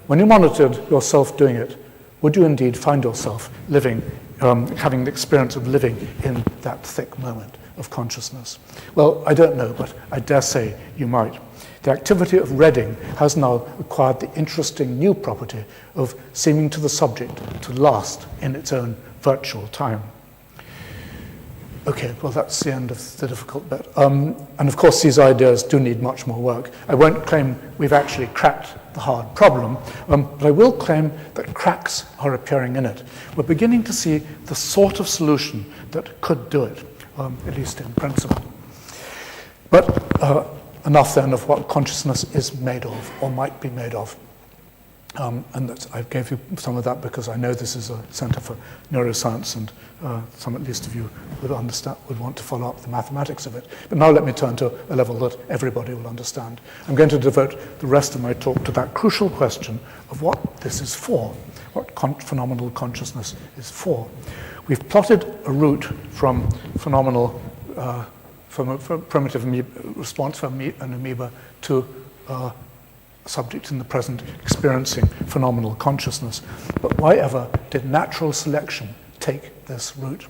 when you monitored yourself doing it, would you indeed find yourself living, having the experience of living in that thick moment of consciousness? Well, I don't know, but I dare say you might. The activity of reading has now acquired the interesting new property of seeming to the subject to last in its own virtual time. Okay, well, that's the end of the difficult bit. And of course, these ideas do need much more work. I won't claim we've actually cracked the hard problem, but I will claim that cracks are appearing in it. We're beginning to see the sort of solution that could do it, at least in principle. But enough then of what consciousness is made of, or might be made of. And I gave you some of that because I know this is a center for neuroscience, and some at least of you would want to follow up the mathematics of it. But now let me turn to a level that everybody will understand. I'm going to devote the rest of my talk to that crucial question of what this is for, what phenomenal consciousness is for. We've plotted a route from phenomenal, from a primitive response from an amoeba to subject in the present experiencing phenomenal consciousness. But why ever did natural selection take this route?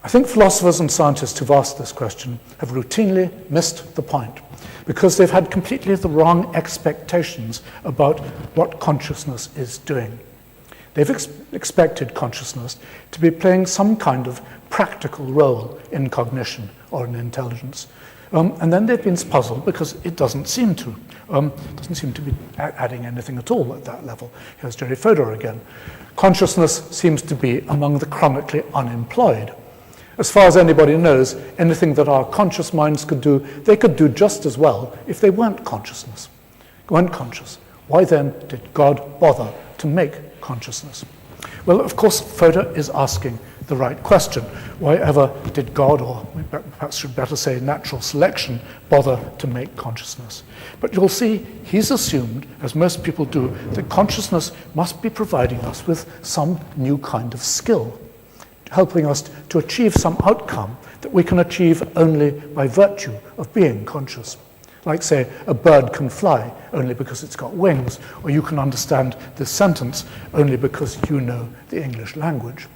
I think philosophers and scientists who've asked this question have routinely missed the point because they've had completely the wrong expectations about what consciousness is doing. They've expected consciousness to be playing some kind of practical role in cognition or in intelligence. And then they've been puzzled because it doesn't seem to. Doesn't seem to be adding anything at all at that level. Here's Jerry Fodor again. Consciousness seems to be among the chronically unemployed. As far as anybody knows, anything that our conscious minds could do, they could do just as well if they weren't conscious. Why then did God bother to make consciousness? Well, of course, Fodor is asking the right question. Why ever did God, or perhaps should better say natural selection, bother to make consciousness? But you'll see he's assumed, as most people do, that consciousness must be providing us with some new kind of skill, helping us to achieve some outcome that we can achieve only by virtue of being conscious. Like, say, a bird can fly only because it's got wings, or you can understand this sentence only because you know the English language.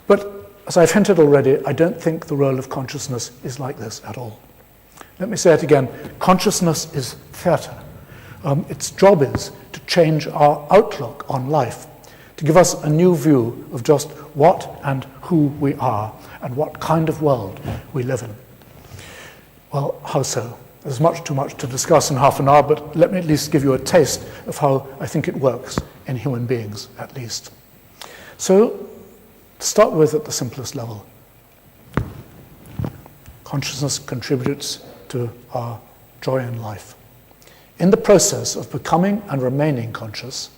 But as I've hinted already, I don't think the role of consciousness is like this at all. Let me say it again. Consciousness is theatre. Its job is to change our outlook on life, to give us a new view of just what and who we are and what kind of world we live in. Well, how so? There's much too much to discuss in half an hour, but let me at least give you a taste of how I think it works in human beings, at least. So, to start with at the simplest level, consciousness contributes to our joy in life. In the process of becoming and remaining conscious,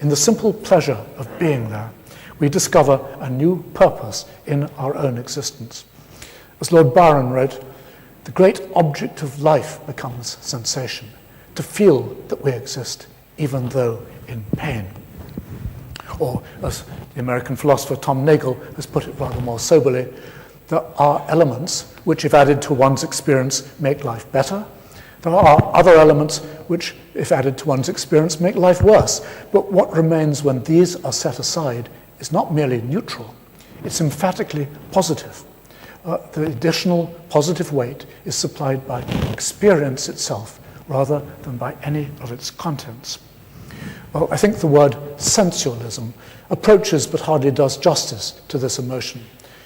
in the simple pleasure of being there, we discover a new purpose in our own existence. As Lord Byron wrote, the great object of life becomes sensation, to feel that we exist, even though in pain. Or, as the American philosopher Tom Nagel has put it rather more soberly, there are elements which, if added to one's experience, make life better. There are other elements which, if added to one's experience, make life worse. But what remains when these are set aside is not merely neutral, it's emphatically positive. The additional positive weight is supplied by experience itself rather than by any of its contents. Well, I think the word sensualism approaches but hardly does justice to this emotion.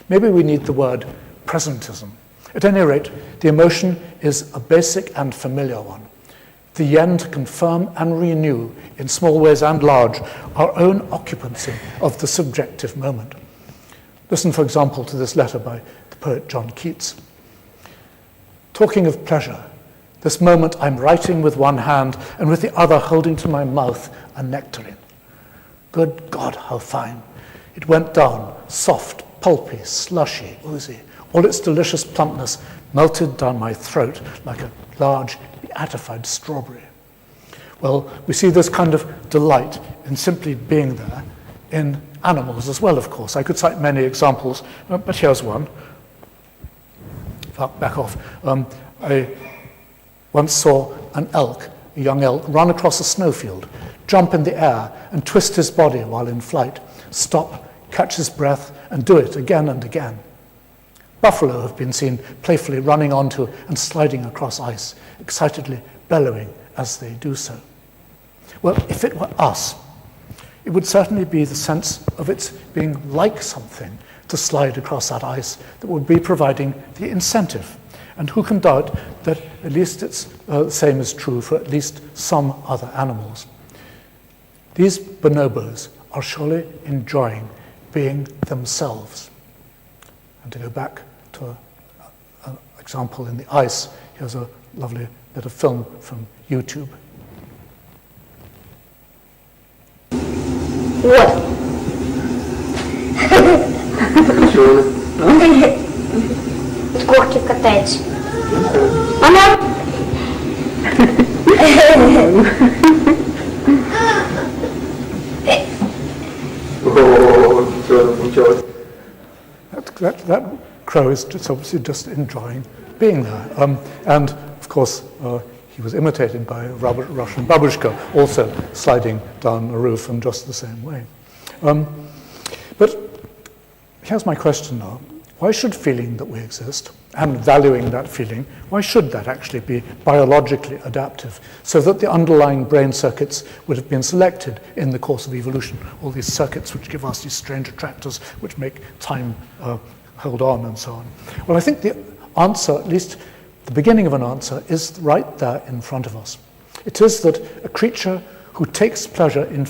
Maybe we need the word presentism. At any rate, the emotion is a basic and familiar one. The yen to confirm and renew, in small ways and large, our own occupancy of the subjective moment. Listen, for example, to this letter by the poet John Keats. Talking of pleasure, this moment I'm writing with one hand and with the other holding to my mouth a nectarine. Good God, how fine. It went down, soft, pulpy, slushy, oozy. All its delicious plumpness melted down my throat like a large, beatified strawberry. Well, we see this kind of delight in simply being there in animals as well, of course. I could cite many examples, but here's one. Back off. I once saw an elk, a young elk, run across a snowfield, jump in the air and twist his body while in flight, stop, catch his breath, and do it again and again. Buffalo have been seen playfully running onto and sliding across ice, excitedly bellowing as they do so. Well, if it were us, it would certainly be the sense of its being like something to slide across that ice that would be providing the incentive. And who can doubt that at least the same is true for at least some other animals. These bonobos are surely enjoying being themselves. And to go back to an example in the ice, here's a lovely bit of film from YouTube. What? Корки катається. Вона? That crow is obviously just enjoying being there. And of course, he was imitated by a Russian babushka, also sliding down a roof in just the same way. But here's my question now. Why should feeling that we exist, and valuing that feeling, why should that actually be biologically adaptive, so that the underlying brain circuits would have been selected in the course of evolution, all these circuits which give us these strange attractors which make time hold on and so on? Well, I think the answer, at least the beginning of an answer, is right there in front of us. It is that a creature who takes pleasure in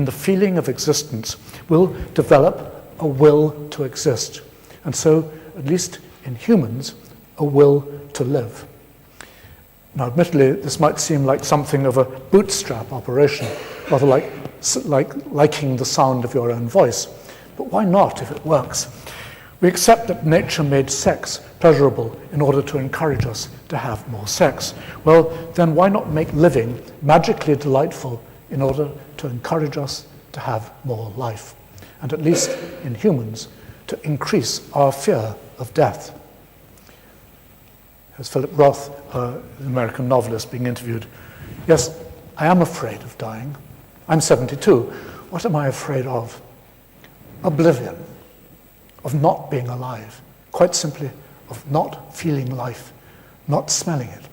the feeling of existence will develop a will to exist. And so, at least in humans, a will to live. Now, admittedly, this might seem like something of a bootstrap operation, rather like liking the sound of your own voice. But why not if it works? We accept that nature made sex pleasurable in order to encourage us to have more sex. Well, then why not make living magically delightful in order to encourage us to have more life? And at least in humans, to increase our fear of death. As Philip Roth, an American novelist, being interviewed, yes, I am afraid of dying. I'm 72. What am I afraid of? Oblivion, of not being alive, quite simply of not feeling life, not smelling it.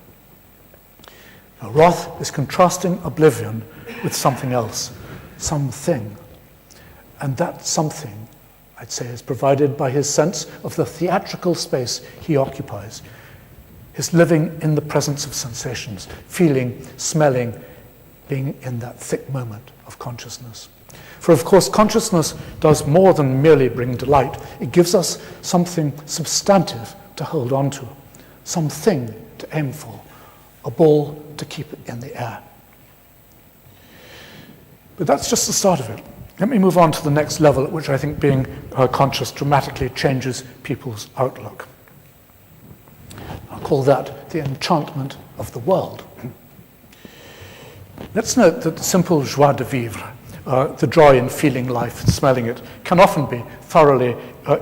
Now, Roth is contrasting oblivion with something else, something. And that something, I'd say, is provided by his sense of the theatrical space he occupies, his living in the presence of sensations, feeling, smelling, being in that thick moment of consciousness. For of course, consciousness does more than merely bring delight. It gives us something substantive to hold on to, something to aim for, a ball to keep it in the air. But that's just the start of it. Let me move on to the next level at which I think being conscious dramatically changes people's outlook. I'll call that the enchantment of the world. Let's note that the simple joie de vivre, the joy in feeling life, smelling it, can often be thoroughly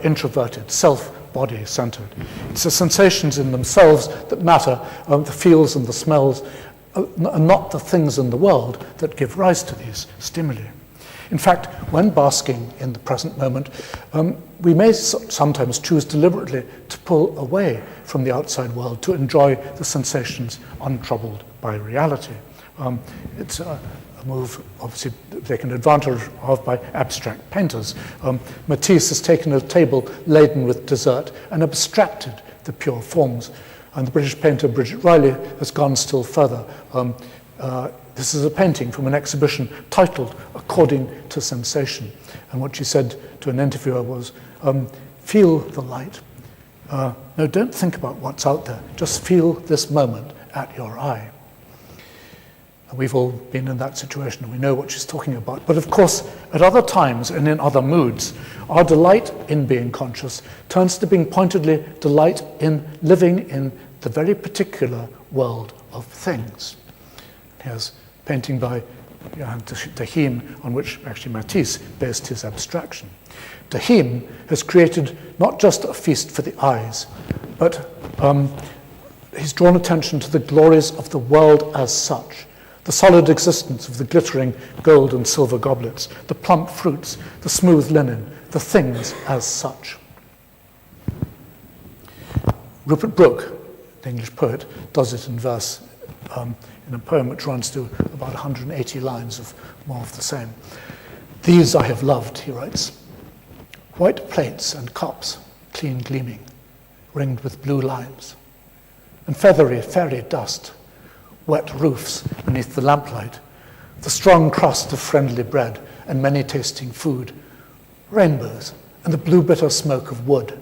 introverted, self-body centered. It's the sensations in themselves that matter, the feels and the smells, and not the things in the world that give rise to these stimuli. In fact, when basking in the present moment, we may sometimes choose deliberately to pull away from the outside world to enjoy the sensations untroubled by reality. It's a move, obviously, taken advantage of by abstract painters. Matisse has taken a table laden with dessert and abstracted the pure forms. And the British painter Bridget Riley has gone still further. This is a painting from an exhibition titled According to Sensation. And what she said to an interviewer was, feel the light. No, don't think about what's out there. Just feel this moment at your eye. And we've all been in that situation, and we know what she's talking about. But of course, at other times and in other moods, our delight in being conscious turns to being pointedly delight in living in the very particular world of things. Here's a painting by Dahim, on which actually Matisse based his abstraction. Dahim has created not just a feast for the eyes, but he's drawn attention to the glories of the world as such. The solid existence of the glittering gold and silver goblets, the plump fruits, the smooth linen, the things as such. Rupert Brooke, the English poet, does it in verse in a poem which runs to about 180 lines of more of the same. These I have loved, he writes. White plates and cups, clean gleaming, ringed with blue limes, and feathery fairy dust, wet roofs beneath the lamplight, the strong crust of friendly bread and many tasting food, rainbows and the blue bitter smoke of wood,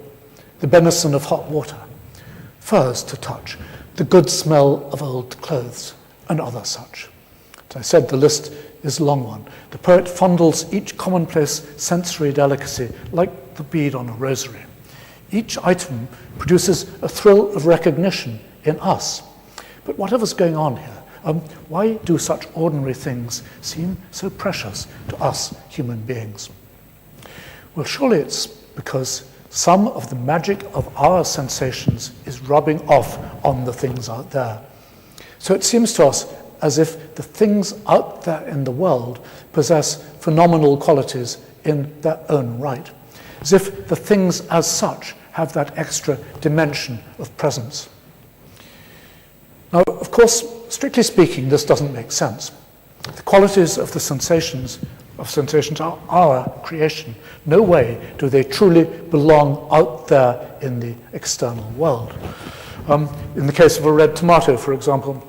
the benison of hot water, furs to touch, the good smell of old clothes, and other such. As I said, the list is a long one. The poet fondles each commonplace sensory delicacy like the bead on a rosary. Each item produces a thrill of recognition in us. But whatever's going on here, why do such ordinary things seem so precious to us human beings? Well, surely it's because some of the magic of our sensations is rubbing off on the things out there. So it seems to us as if the things out there in the world possess phenomenal qualities in their own right, as if the things as such have that extra dimension of presence. Now, of course, strictly speaking, this doesn't make sense. The qualities of the sensations are our creation. No way do they truly belong out there in the external world. In the case of a red tomato, for example,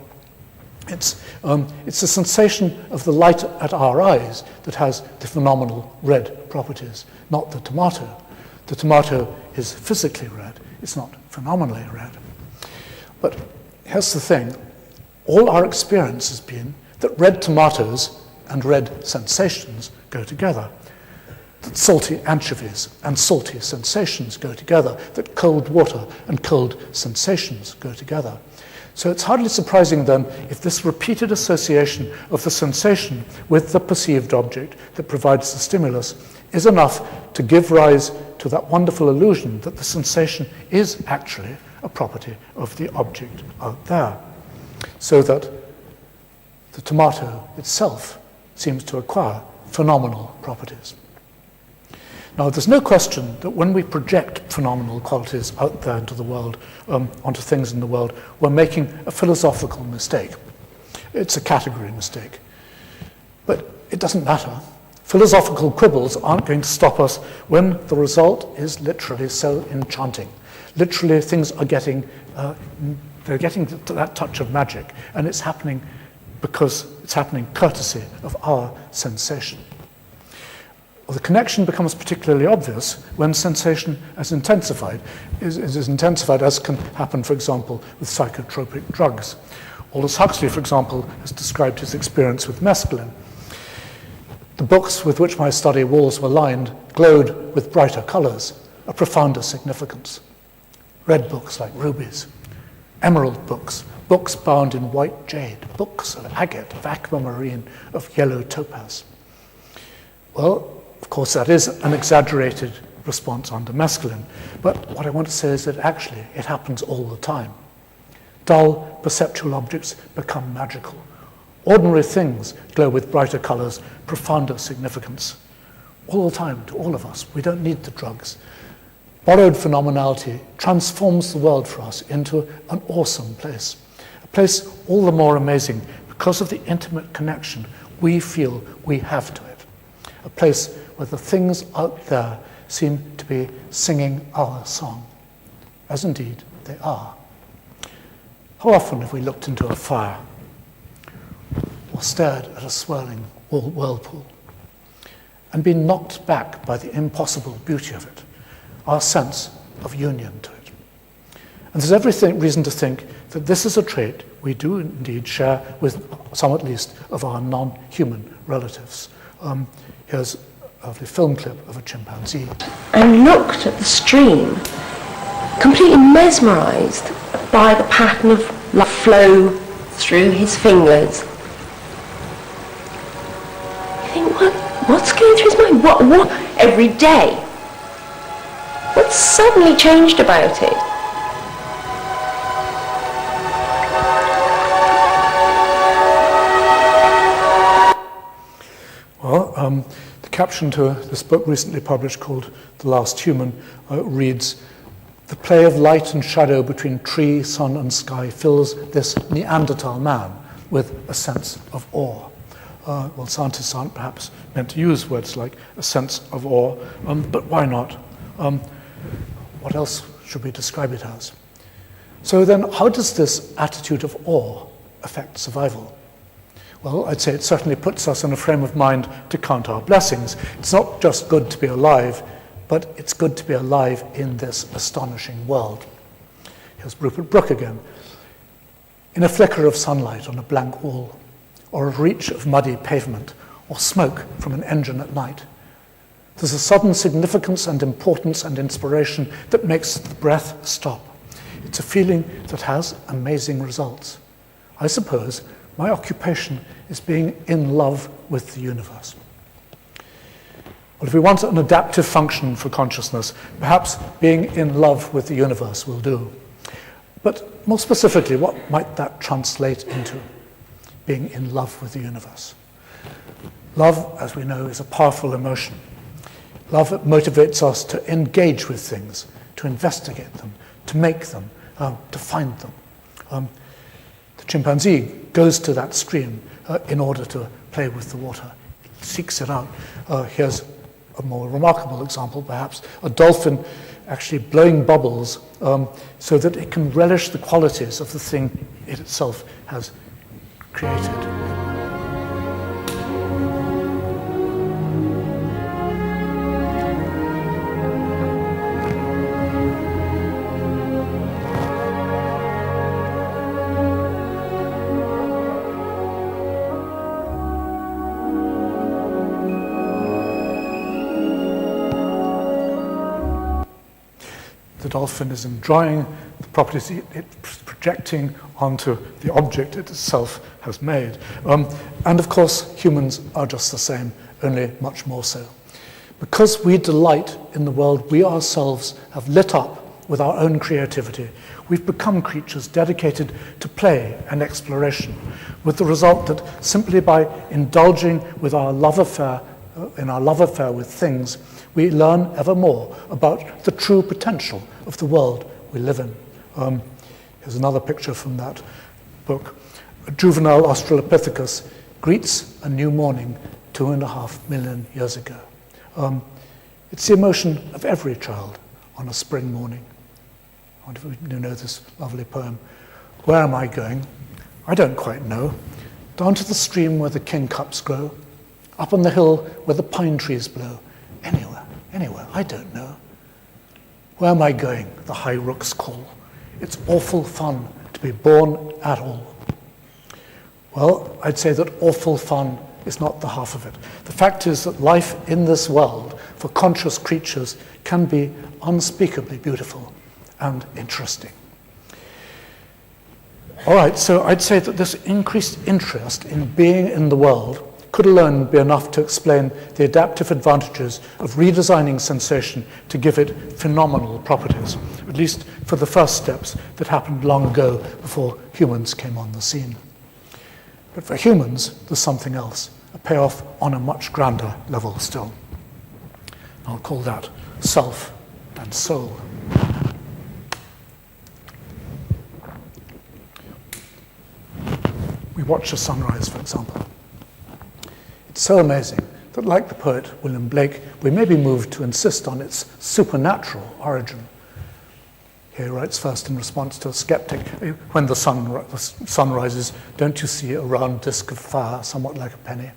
it's the sensation of the light at our eyes that has the phenomenal red properties, not the tomato. The tomato is physically red, it's not phenomenally red. But here's the thing, all our experience has been that red tomatoes and red sensations go together, that salty anchovies and salty sensations go together, that cold water and cold sensations go together. So it's hardly surprising then if this repeated association of the sensation with the perceived object that provides the stimulus is enough to give rise to that wonderful illusion that the sensation is actually a property of the object out there, so that the tomato itself seems to acquire phenomenal properties. Now, there's no question that when we project phenomenal qualities out there into the world, onto things in the world, we're making a philosophical mistake. It's a category mistake. But it doesn't matter. Philosophical quibbles aren't going to stop us when the result is literally so enchanting. Literally, things are getting to that touch of magic, and it's happening because it's happening courtesy of our sensation. Well, the connection becomes particularly obvious when sensation is intensified as can happen, for example, with psychotropic drugs. Aldous Huxley, for example, has described his experience with mescaline. The books with which my study walls were lined glowed with brighter colours, a profounder significance. Red books like rubies, emerald books, books bound in white jade, books of agate, of aquamarine, of yellow topaz. Well, of course, that is an exaggerated response under mescaline, but what I want to say is that actually it happens all the time. Dull perceptual objects become magical. Ordinary things glow with brighter colors, profounder significance. All the time, to all of us. We don't need the drugs. Borrowed phenomenality transforms the world for us into an awesome place. A place all the more amazing because of the intimate connection we feel we have to it. A place where the things out there seem to be singing our song, as indeed they are. How often have we looked into a fire or stared at a swirling whirlpool and been knocked back by the impossible beauty of it, our sense of union to it? And there's every reason to think that this is a trait we do indeed share with some at least of our non-human relatives. Here's a lovely film clip of a chimpanzee. And looked at the stream, completely mesmerized by the pattern of light flow through his fingers. You think, what's going through his mind? What every day? What's suddenly changed about it? Well, the caption to this book recently published called The Last Human reads, "The play of light and shadow between tree, sun and sky fills this Neanderthal man with a sense of awe." Well, scientists aren't perhaps meant to use words like a sense of awe, but why not? What else should we describe it as? So then, how does this attitude of awe affect survival? Well, I'd say it certainly puts us in a frame of mind to count our blessings. It's not just good to be alive, but it's good to be alive in this astonishing world. Here's Rupert Brooke again. In a flicker of sunlight on a blank wall, or a reach of muddy pavement, or smoke from an engine at night, there's a sudden significance and importance and inspiration that makes the breath stop. It's a feeling that has amazing results. I suppose my occupation is being in love with the universe. Well, if we want an adaptive function for consciousness, perhaps being in love with the universe will do. But more specifically, what might that translate into? Being in love with the universe. Love, as we know, is a powerful emotion. Love motivates us to engage with things, to investigate them, to make them, to find them. The chimpanzee goes to that stream in order to play with the water. It seeks it out. Here's a more remarkable example, perhaps. A dolphin actually blowing bubbles so that it can relish the qualities of the thing it itself has created. The dolphin is enjoying the properties it's projecting onto the object it itself has made. And of course, humans are just the same, only much more so. Because we delight in the world we ourselves have lit up with our own creativity, we've become creatures dedicated to play and exploration, with the result that simply by indulging with our love affair, with things, we learn ever more about the true potential of the world we live in. Here's another picture from that book. A juvenile Australopithecus greets a new morning 2.5 million years ago. It's the emotion of every child on a spring morning. I wonder if you know this lovely poem. Where am I going? I don't quite know. Down to the stream where the kingcups grow, up on the hill where the pine trees blow. Anywhere, I don't know. Where am I going? The high rooks call. It's awful fun to be born at all. Well, I'd say that awful fun is not the half of it. The fact is that life in this world for conscious creatures can be unspeakably beautiful and interesting. All right, so I'd say that this increased interest in being in the world could alone be enough to explain the adaptive advantages of redesigning sensation to give it phenomenal properties, at least for the first steps that happened long ago before humans came on the scene. But for humans, there's something else, a payoff on a much grander level still. I'll call that self and soul. We watch a sunrise, for example. It's so amazing that, like the poet William Blake, we may be moved to insist on its supernatural origin. He writes first in response to a skeptic, when the sun rises, don't you see a round disk of fire, somewhat like a penny?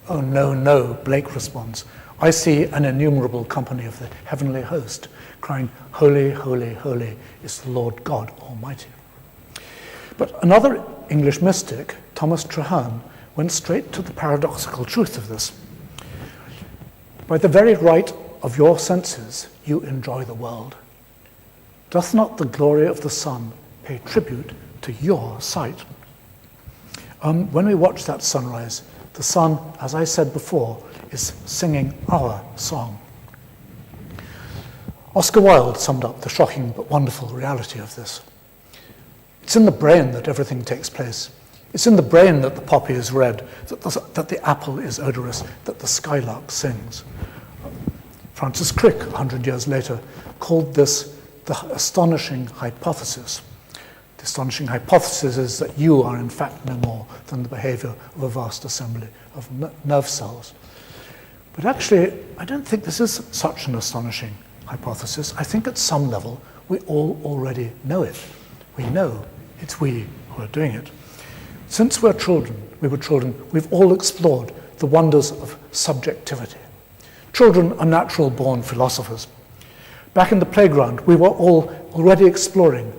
Oh, no, no, Blake responds. I see an innumerable company of the heavenly host, crying, holy, holy, holy is the Lord God Almighty. But another English mystic, Thomas Traherne, went straight to the paradoxical truth of this. By the very right of your senses, you enjoy the world. Doth not the glory of the sun pay tribute to your sight? When we watch that sunrise, the sun, as I said before, is singing our song. Oscar Wilde summed up the shocking but wonderful reality of this. It's in the brain that everything takes place. It's in the brain that the poppy is red, that the apple is odorous, that the skylark sings. Francis Crick, 100 years later, called this the astonishing hypothesis. The astonishing hypothesis is that you are in fact no more than the behavior of a vast assembly of nerve cells. But actually, I don't think this is such an astonishing hypothesis. I think at some level, we all already know it. We know it's we who are doing it. Since we were children, we've all explored the wonders of subjectivity. Children are natural-born philosophers. Back in the playground, we were all already exploring,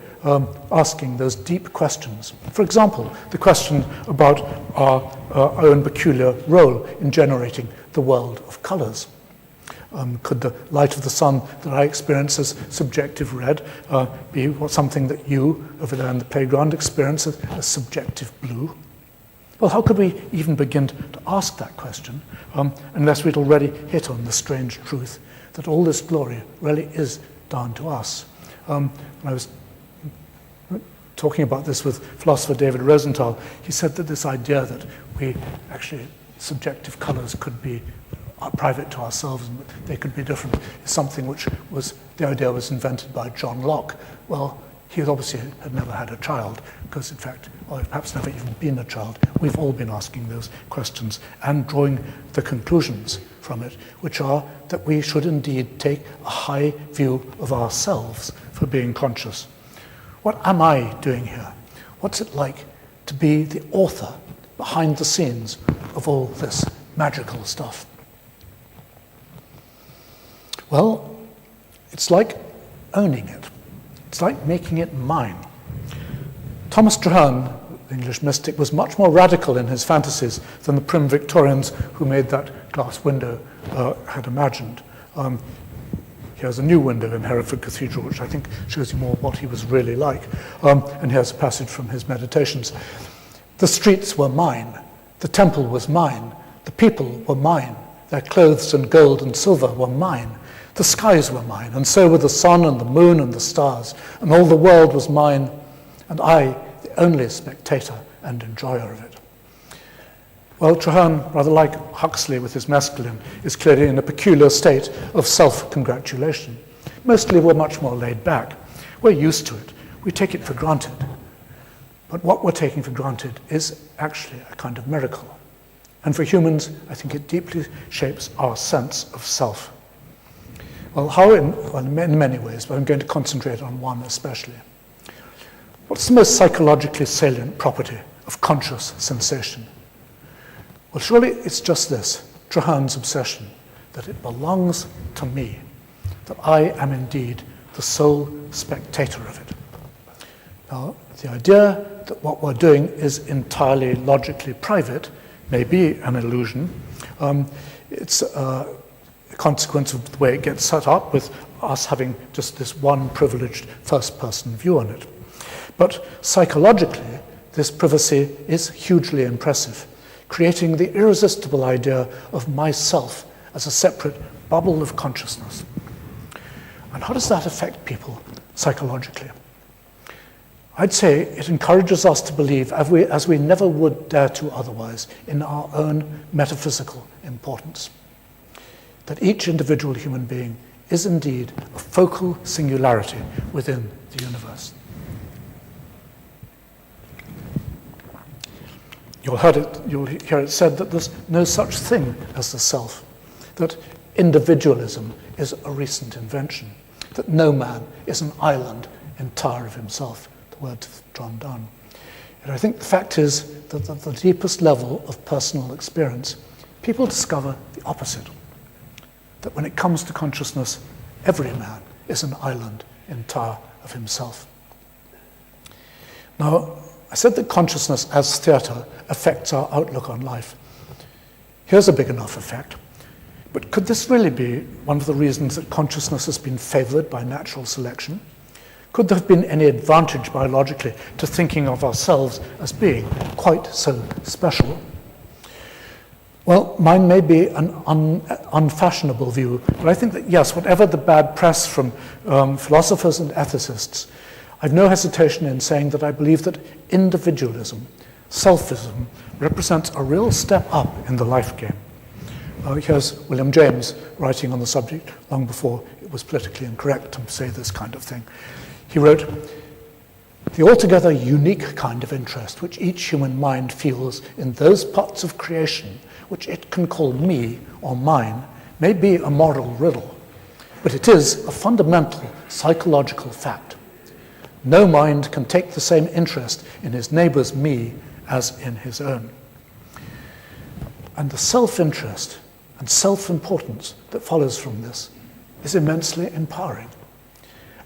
asking those deep questions. For example, the question about our own peculiar role in generating the world of colors. Could the light of the sun that I experience as subjective red be something that you, over there in the playground, experience as subjective blue? Well, how could we even begin to ask that question unless we'd already hit on the strange truth that all this glory really is down to us? When I was talking about this with philosopher David Rosenthal, he said that this idea that we actually, subjective colors could be private to ourselves and they could be different is something which was, the idea was invented by John Locke. Well, he obviously had never had a child because in fact, or perhaps never even been a child. We've all been asking those questions and drawing the conclusions from it, which are that we should indeed take a high view of ourselves for being conscious. What am I doing here? What's it like to be the author behind the scenes of all this magical stuff? Well, it's like owning it. It's like making it mine. Thomas Traherne, the English mystic, was much more radical in his fantasies than the prim Victorians who made that glass window had imagined. He has a new window in Hereford Cathedral, which I think shows you more what he was really like. And here's a passage from his Meditations. The streets were mine. The temple was mine. The people were mine. Their clothes and gold and silver were mine. The skies were mine, and so were the sun and the moon and the stars, and all the world was mine, and I, the only spectator and enjoyer of it. Well, Traherne, rather like Huxley with his masculine, is clearly in a peculiar state of self-congratulation. Mostly we're much more laid back. We're used to it. We take it for granted. But what we're taking for granted is actually a kind of miracle. And for humans, I think it deeply shapes our sense of self. Well, how in many ways, but I'm going to concentrate on one especially. What's the most psychologically salient property of conscious sensation? Well, surely it's just this, Traherne's obsession, that it belongs to me, that I am indeed the sole spectator of it. Now, the idea that what we're doing is entirely logically private may be an illusion. It's a consequence of the way it gets set up, with us having just this one privileged first-person view on it. But psychologically, this privacy is hugely impressive, creating the irresistible idea of myself as a separate bubble of consciousness. And how does that affect people psychologically? I'd say it encourages us to believe, as we never would dare to otherwise, in our own metaphysical importance. That each individual human being is indeed a focal singularity within the universe. You'll hear it said that there's no such thing as the self, that individualism is a recent invention, that no man is an island entire of himself, the words of John Donne. And I think the fact is that at the deepest level of personal experience, people discover the opposite, that when it comes to consciousness, every man is an island entire of himself. Now, I said that consciousness as theatre affects our outlook on life. Here's a big enough effect. But could this really be one of the reasons that consciousness has been favoured by natural selection? Could there have been any advantage biologically to thinking of ourselves as being quite so special? Well, mine may be an unfashionable view, but I think that, yes, whatever the bad press from philosophers and ethicists, I've no hesitation in saying that I believe that individualism, selfism, represents a real step up in the life game. Here's William James writing on the subject long before it was politically incorrect to say this kind of thing. He wrote, "The altogether unique kind of interest which each human mind feels in those parts of creation which it can call me or mine may be a moral riddle, but it is a fundamental psychological fact. No mind can take the same interest in his neighbour's me as in his own." And the self-interest and self-importance that follows from this is immensely empowering.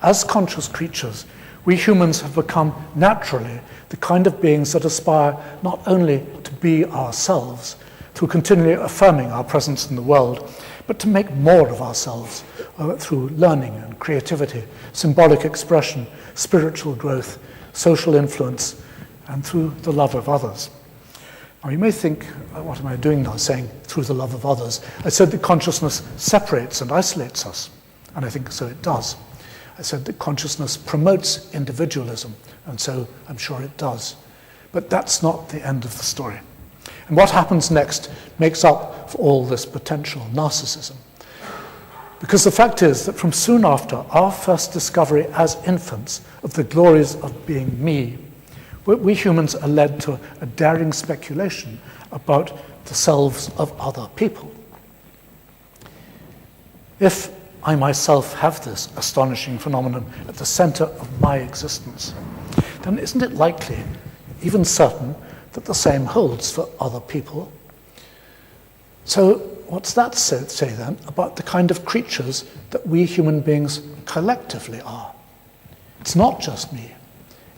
As conscious creatures, we humans have become naturally the kind of beings that aspire not only to be ourselves, through continually affirming our presence in the world, but to make more of ourselves through learning and creativity, symbolic expression, spiritual growth, social influence, and through the love of others. Now you may think, what am I doing now, saying through the love of others? I said that consciousness separates and isolates us, and I think so it does. I said that consciousness promotes individualism, and so I'm sure it does. But that's not the end of the story. And what happens next makes up for all this potential narcissism. Because the fact is that from soon after our first discovery as infants of the glories of being me, we humans are led to a daring speculation about the selves of other people. If I myself have this astonishing phenomenon at the center of my existence, then isn't it likely, even certain, that the same holds for other people? So what's that say then about the kind of creatures that we human beings collectively are? It's not just me.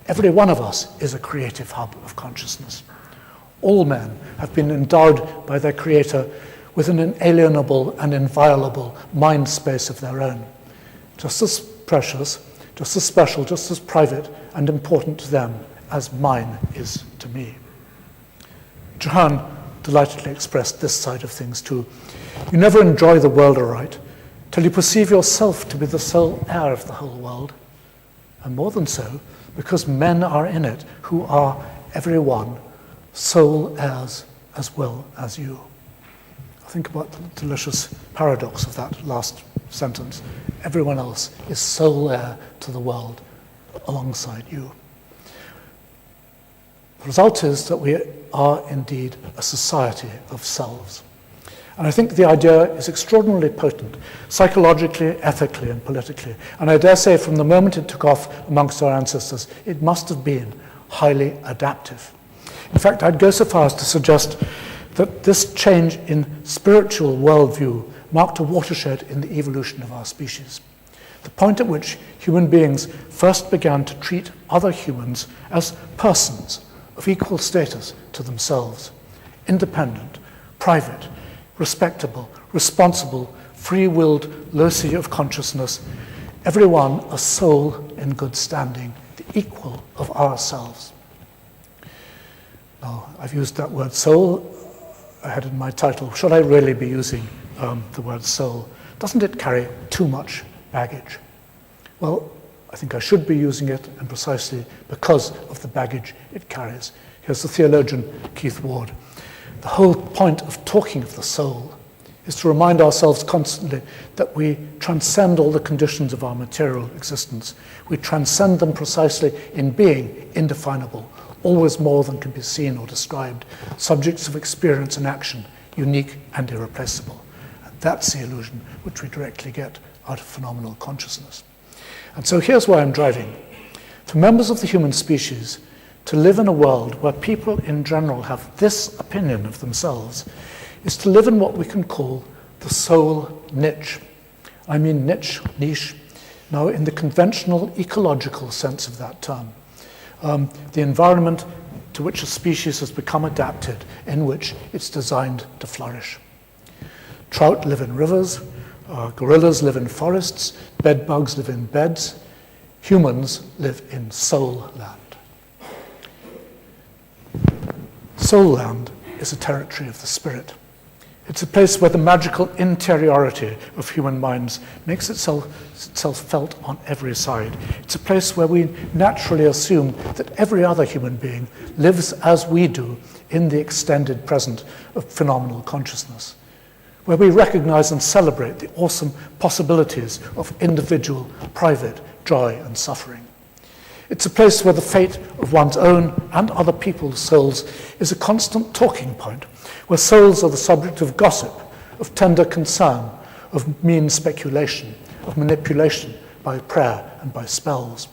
Every one of us is a creative hub of consciousness. All men have been endowed by their Creator with an inalienable and inviolable mind space of their own, just as precious, just as special, just as private and important to them as mine is to me. Johann delightedly expressed this side of things too. You never enjoy the world aright till you perceive yourself to be the sole heir of the whole world, and more than so, because men are in it who are, every one, sole heirs as well as you. Think about the delicious paradox of that last sentence. Everyone else is sole heir to the world alongside you. The result is that we are indeed a society of selves. And I think the idea is extraordinarily potent, psychologically, ethically, and politically. And I dare say from the moment it took off amongst our ancestors, it must have been highly adaptive. In fact, I'd go so far as to suggest that this change in spiritual worldview marked a watershed in the evolution of our species. The point at which human beings first began to treat other humans as persons of equal status to themselves, independent, private, respectable, responsible, free-willed loci of consciousness, everyone a soul in good standing, the equal of ourselves. Now, I've used that word soul ahead in my title. Should I really be using the word soul? Doesn't it carry too much baggage? Well, I think I should be using it, and precisely because of the baggage it carries. Here's the theologian Keith Ward. The whole point of talking of the soul is to remind ourselves constantly that we transcend all the conditions of our material existence. We transcend them precisely in being indefinable, always more than can be seen or described, subjects of experience and action, unique and irreplaceable. And that's the illusion which we directly get out of phenomenal consciousness. And so here's where I'm driving. For members of the human species to live in a world where people in general have this opinion of themselves is to live in what we can call the soul niche. I mean niche, now in the conventional ecological sense of that term. The environment to which a species has become adapted, in which it's designed to flourish. Trout live in rivers, gorillas live in forests, bedbugs live in beds, humans live in soul land. Soul land is a territory of the spirit. It's a place where the magical interiority of human minds makes itself felt on every side. It's a place where we naturally assume that every other human being lives as we do in the extended present of phenomenal consciousness, where we recognize and celebrate the awesome possibilities of individual, private joy and suffering. It's a place where the fate of one's own and other people's souls is a constant talking point, where souls are the subject of gossip, of tender concern, of mean speculation, of manipulation by prayer and by spells.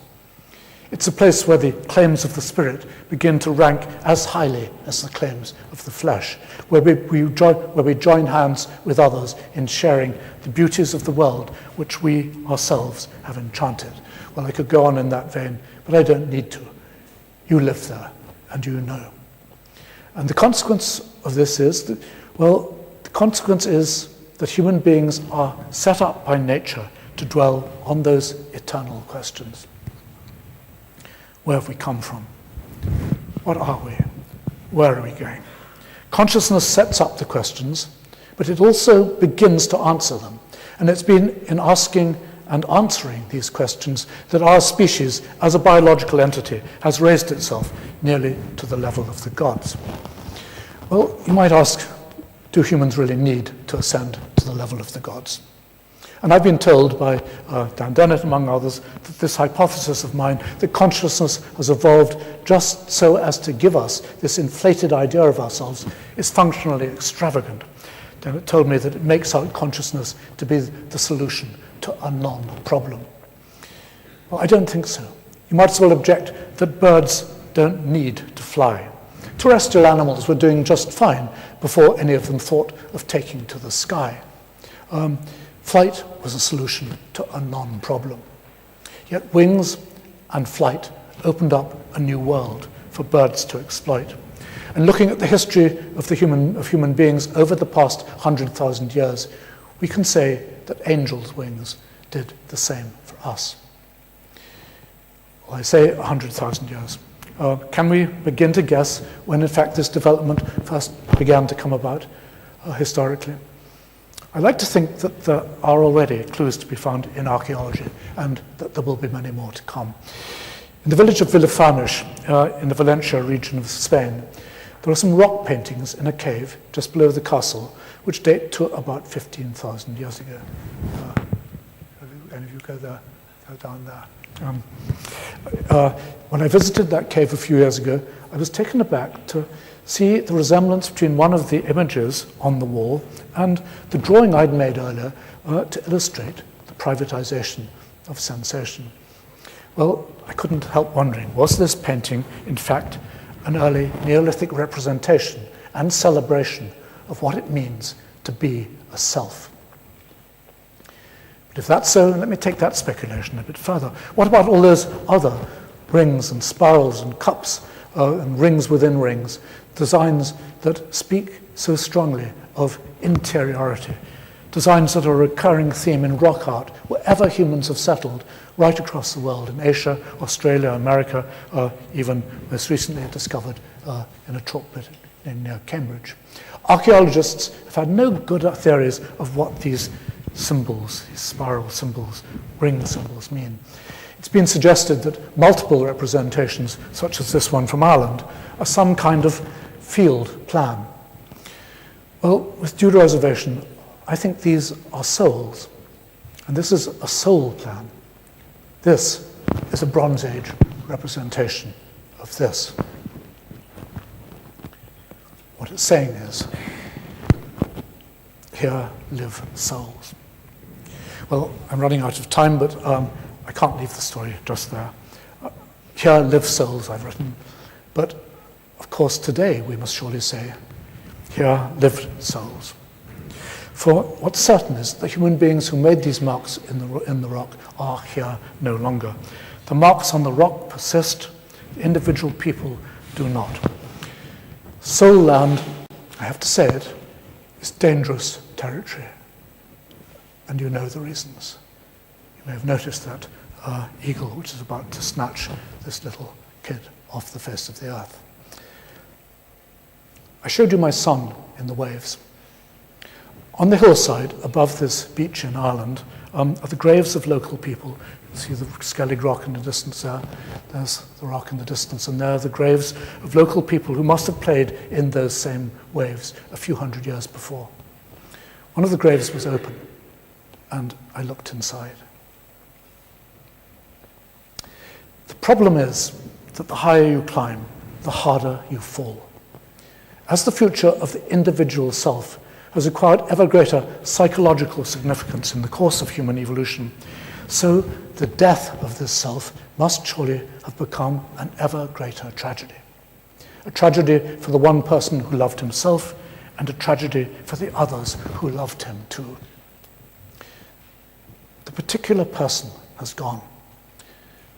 It's a place where the claims of the spirit begin to rank as highly as the claims of the flesh, where we join hands with others in sharing the beauties of the world which we ourselves have enchanted. Well, I could go on in that vein, but I don't need to. You live there, and you know. And the consequence of this is that, well, the consequence is that human beings are set up by nature to dwell on those eternal questions. Where have we come from? What are we? Where are we going? Consciousness sets up the questions, but it also begins to answer them. And it's been in asking and answering these questions that our species, as a biological entity, has raised itself nearly to the level of the gods. Well, you might ask, do humans really need to ascend to the level of the gods? And I've been told by Dan Dennett, among others, that this hypothesis of mine, that consciousness has evolved just so as to give us this inflated idea of ourselves, is functionally extravagant. Dennett told me that it makes out consciousness to be the solution to a non-problem. Well, I don't think so. You might as well object that birds don't need to fly. Terrestrial animals were doing just fine before any of them thought of taking to the sky. Flight was a solution to a non-problem. Yet wings and flight opened up a new world for birds to exploit. And looking at the history of human beings over the past 100,000 years, we can say that angels' wings did the same for us. Well, I say 100,000 years. Can we begin to guess when, in fact, this development first began to come about historically? I like to think that there are already clues to be found in archaeology, and that there will be many more to come. In the village of Villafanush, in the Valencia region of Spain, there are some rock paintings in a cave just below the castle, which date to about 15,000 years ago. Any of you go there? Go down there. When I visited that cave a few years ago, I was taken aback to see the resemblance between one of the images on the wall and the drawing I'd made earlier to illustrate the privatization of sensation. Well, I couldn't help wondering, was this painting, in fact, an early Neolithic representation and celebration of what it means to be a self? But if that's so, let me take that speculation a bit further. What about all those other rings and spirals and cups and rings within rings, designs that speak so strongly of interiority, designs that are a recurring theme in rock art wherever humans have settled right across the world, in Asia, Australia, America, even most recently discovered in a chalk pit near Cambridge. Archaeologists have had no good theories of what these symbols, these spiral symbols, ring symbols mean. It's been suggested that multiple representations, such as this one from Ireland, are some kind of field plan. Well, with due reservation, I think these are souls, and this is a soul plan. This is a Bronze Age representation of this. What it's saying is, here live souls. Well, I'm running out of time, but I can't leave the story just there. Here live souls, I've written, but of course today we must surely say, here lived souls. For what's certain is that the human beings who made these marks in the rock are here no longer. The marks on the rock persist, individual people do not. Soul land, I have to say it, is dangerous territory. And you know the reasons. You may have noticed that eagle which is about to snatch this little kid off the face of the earth. I showed you my son in the waves. On the hillside above this beach in Ireland are the graves of local people. You see the Skellig Rock in the distance there. There's the rock in the distance, and there are the graves of local people who must have played in those same waves a few hundred years before. One of the graves was open, and I looked inside. The problem is that the higher you climb, the harder you fall. As the future of the individual self has acquired ever greater psychological significance in the course of human evolution, so the death of this self must surely have become an ever greater tragedy. A tragedy for the one person who loved himself, and a tragedy for the others who loved him too. The particular person has gone.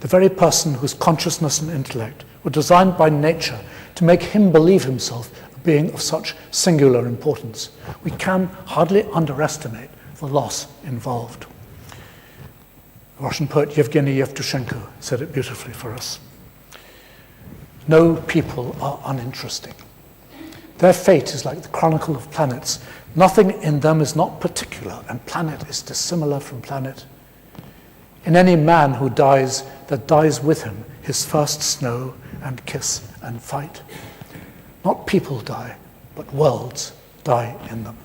The very person whose consciousness and intellect were designed by nature to make him believe himself a being of such singular importance. We can hardly underestimate the loss involved. The Russian poet Yevgeny Yevtushenko said it beautifully for us. No people are uninteresting. Their fate is like the chronicle of planets. Nothing in them is not particular, and planet is dissimilar from planet. In any man who dies, that dies with him his first snow and kiss and fight. Not people die, but worlds die in them.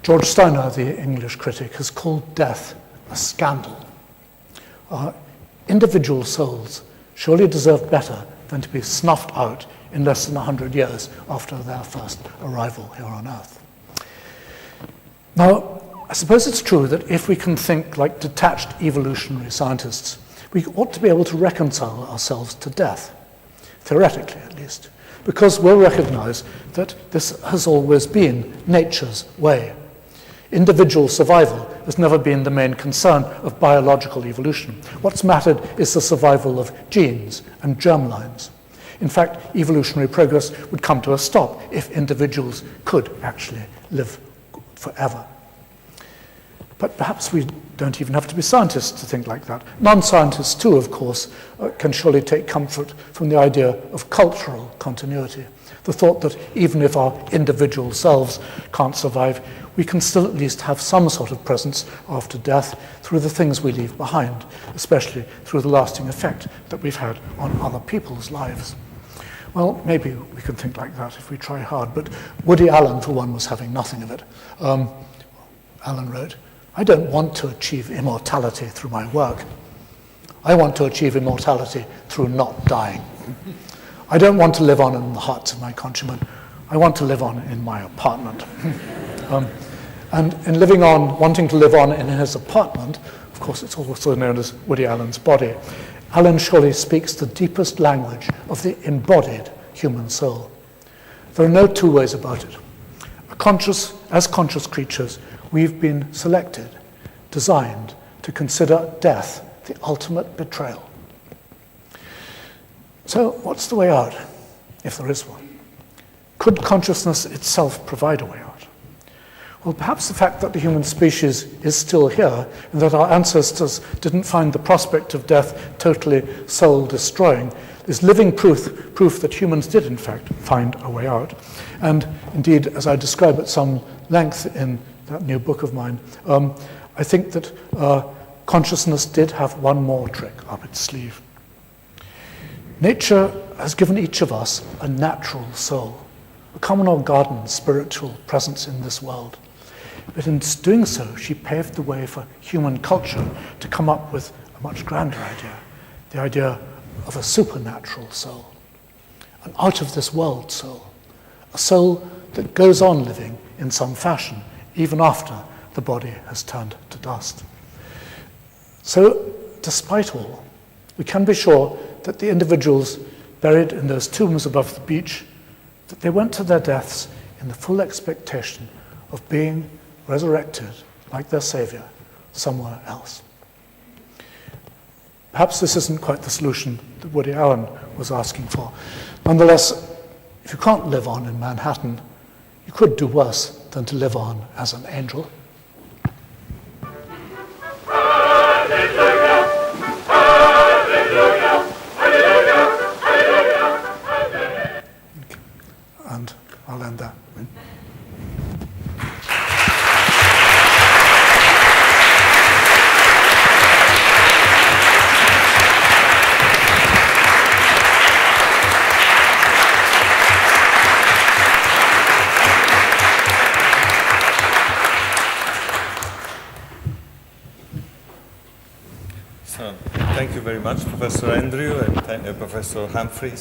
George Steiner, the English critic, has called death a scandal. Individual souls surely deserve better than to be snuffed out in less than 100 years after their first arrival here on Earth. Now, I suppose it's true that if we can think like detached evolutionary scientists, we ought to be able to reconcile ourselves to death, theoretically at least, because we'll recognize that this has always been nature's way. Individual survival has never been the main concern of biological evolution. What's mattered is the survival of genes and germlines. In fact, evolutionary progress would come to a stop if individuals could actually live forever. But perhaps we don't even have to be scientists to think like that. Non-scientists too, of course, can surely take comfort from the idea of cultural continuity. The thought that even if our individual selves can't survive, we can still at least have some sort of presence after death through the things we leave behind, especially through the lasting effect that we've had on other people's lives. Well, maybe we can think like that if we try hard, but Woody Allen, for one, was having nothing of it. Allen wrote, "I don't want to achieve immortality through my work. I want to achieve immortality through not dying. I don't want to live on in the hearts of my countrymen. I want to live on in my apartment." And in living on, wanting to live on in his apartment, of course it's also known as Woody Allen's body, Allen surely speaks the deepest language of the embodied human soul. There are no two ways about it. As conscious creatures, we've been selected, designed to consider death the ultimate betrayal. So what's the way out, if there is one? Could consciousness itself provide a way out? Well, perhaps the fact that the human species is still here and that our ancestors didn't find the prospect of death totally soul-destroying is living proof that humans did, in fact, find a way out. And indeed, as I describe at some length in that new book of mine, I think that consciousness did have one more trick up its sleeve. Nature has given each of us a natural soul, a common or garden spiritual presence in this world. But in doing so, she paved the way for human culture to come up with a much grander idea, the idea of a supernatural soul, an out-of-this-world soul, a soul that goes on living in some fashion, even after the body has turned to dust. So, despite all, we can be sure that the individuals buried in those tombs above the beach, that they went to their deaths in the full expectation of being resurrected, like their Saviour, somewhere else. Perhaps this isn't quite the solution that Woody Allen was asking for. Nonetheless, if you can't live on in Manhattan, you could do worse than to live on as an angel. And I'll end there. So, thank you very much, Professor Andrew and Professor Humphrey,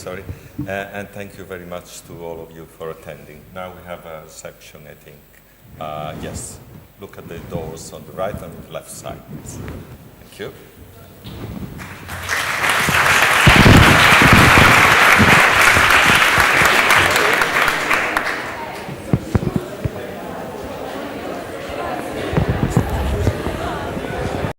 and thank you very much to all of you for attending. Now we have a section, I think. Yes, look at the doors on the right and left side. Thank you.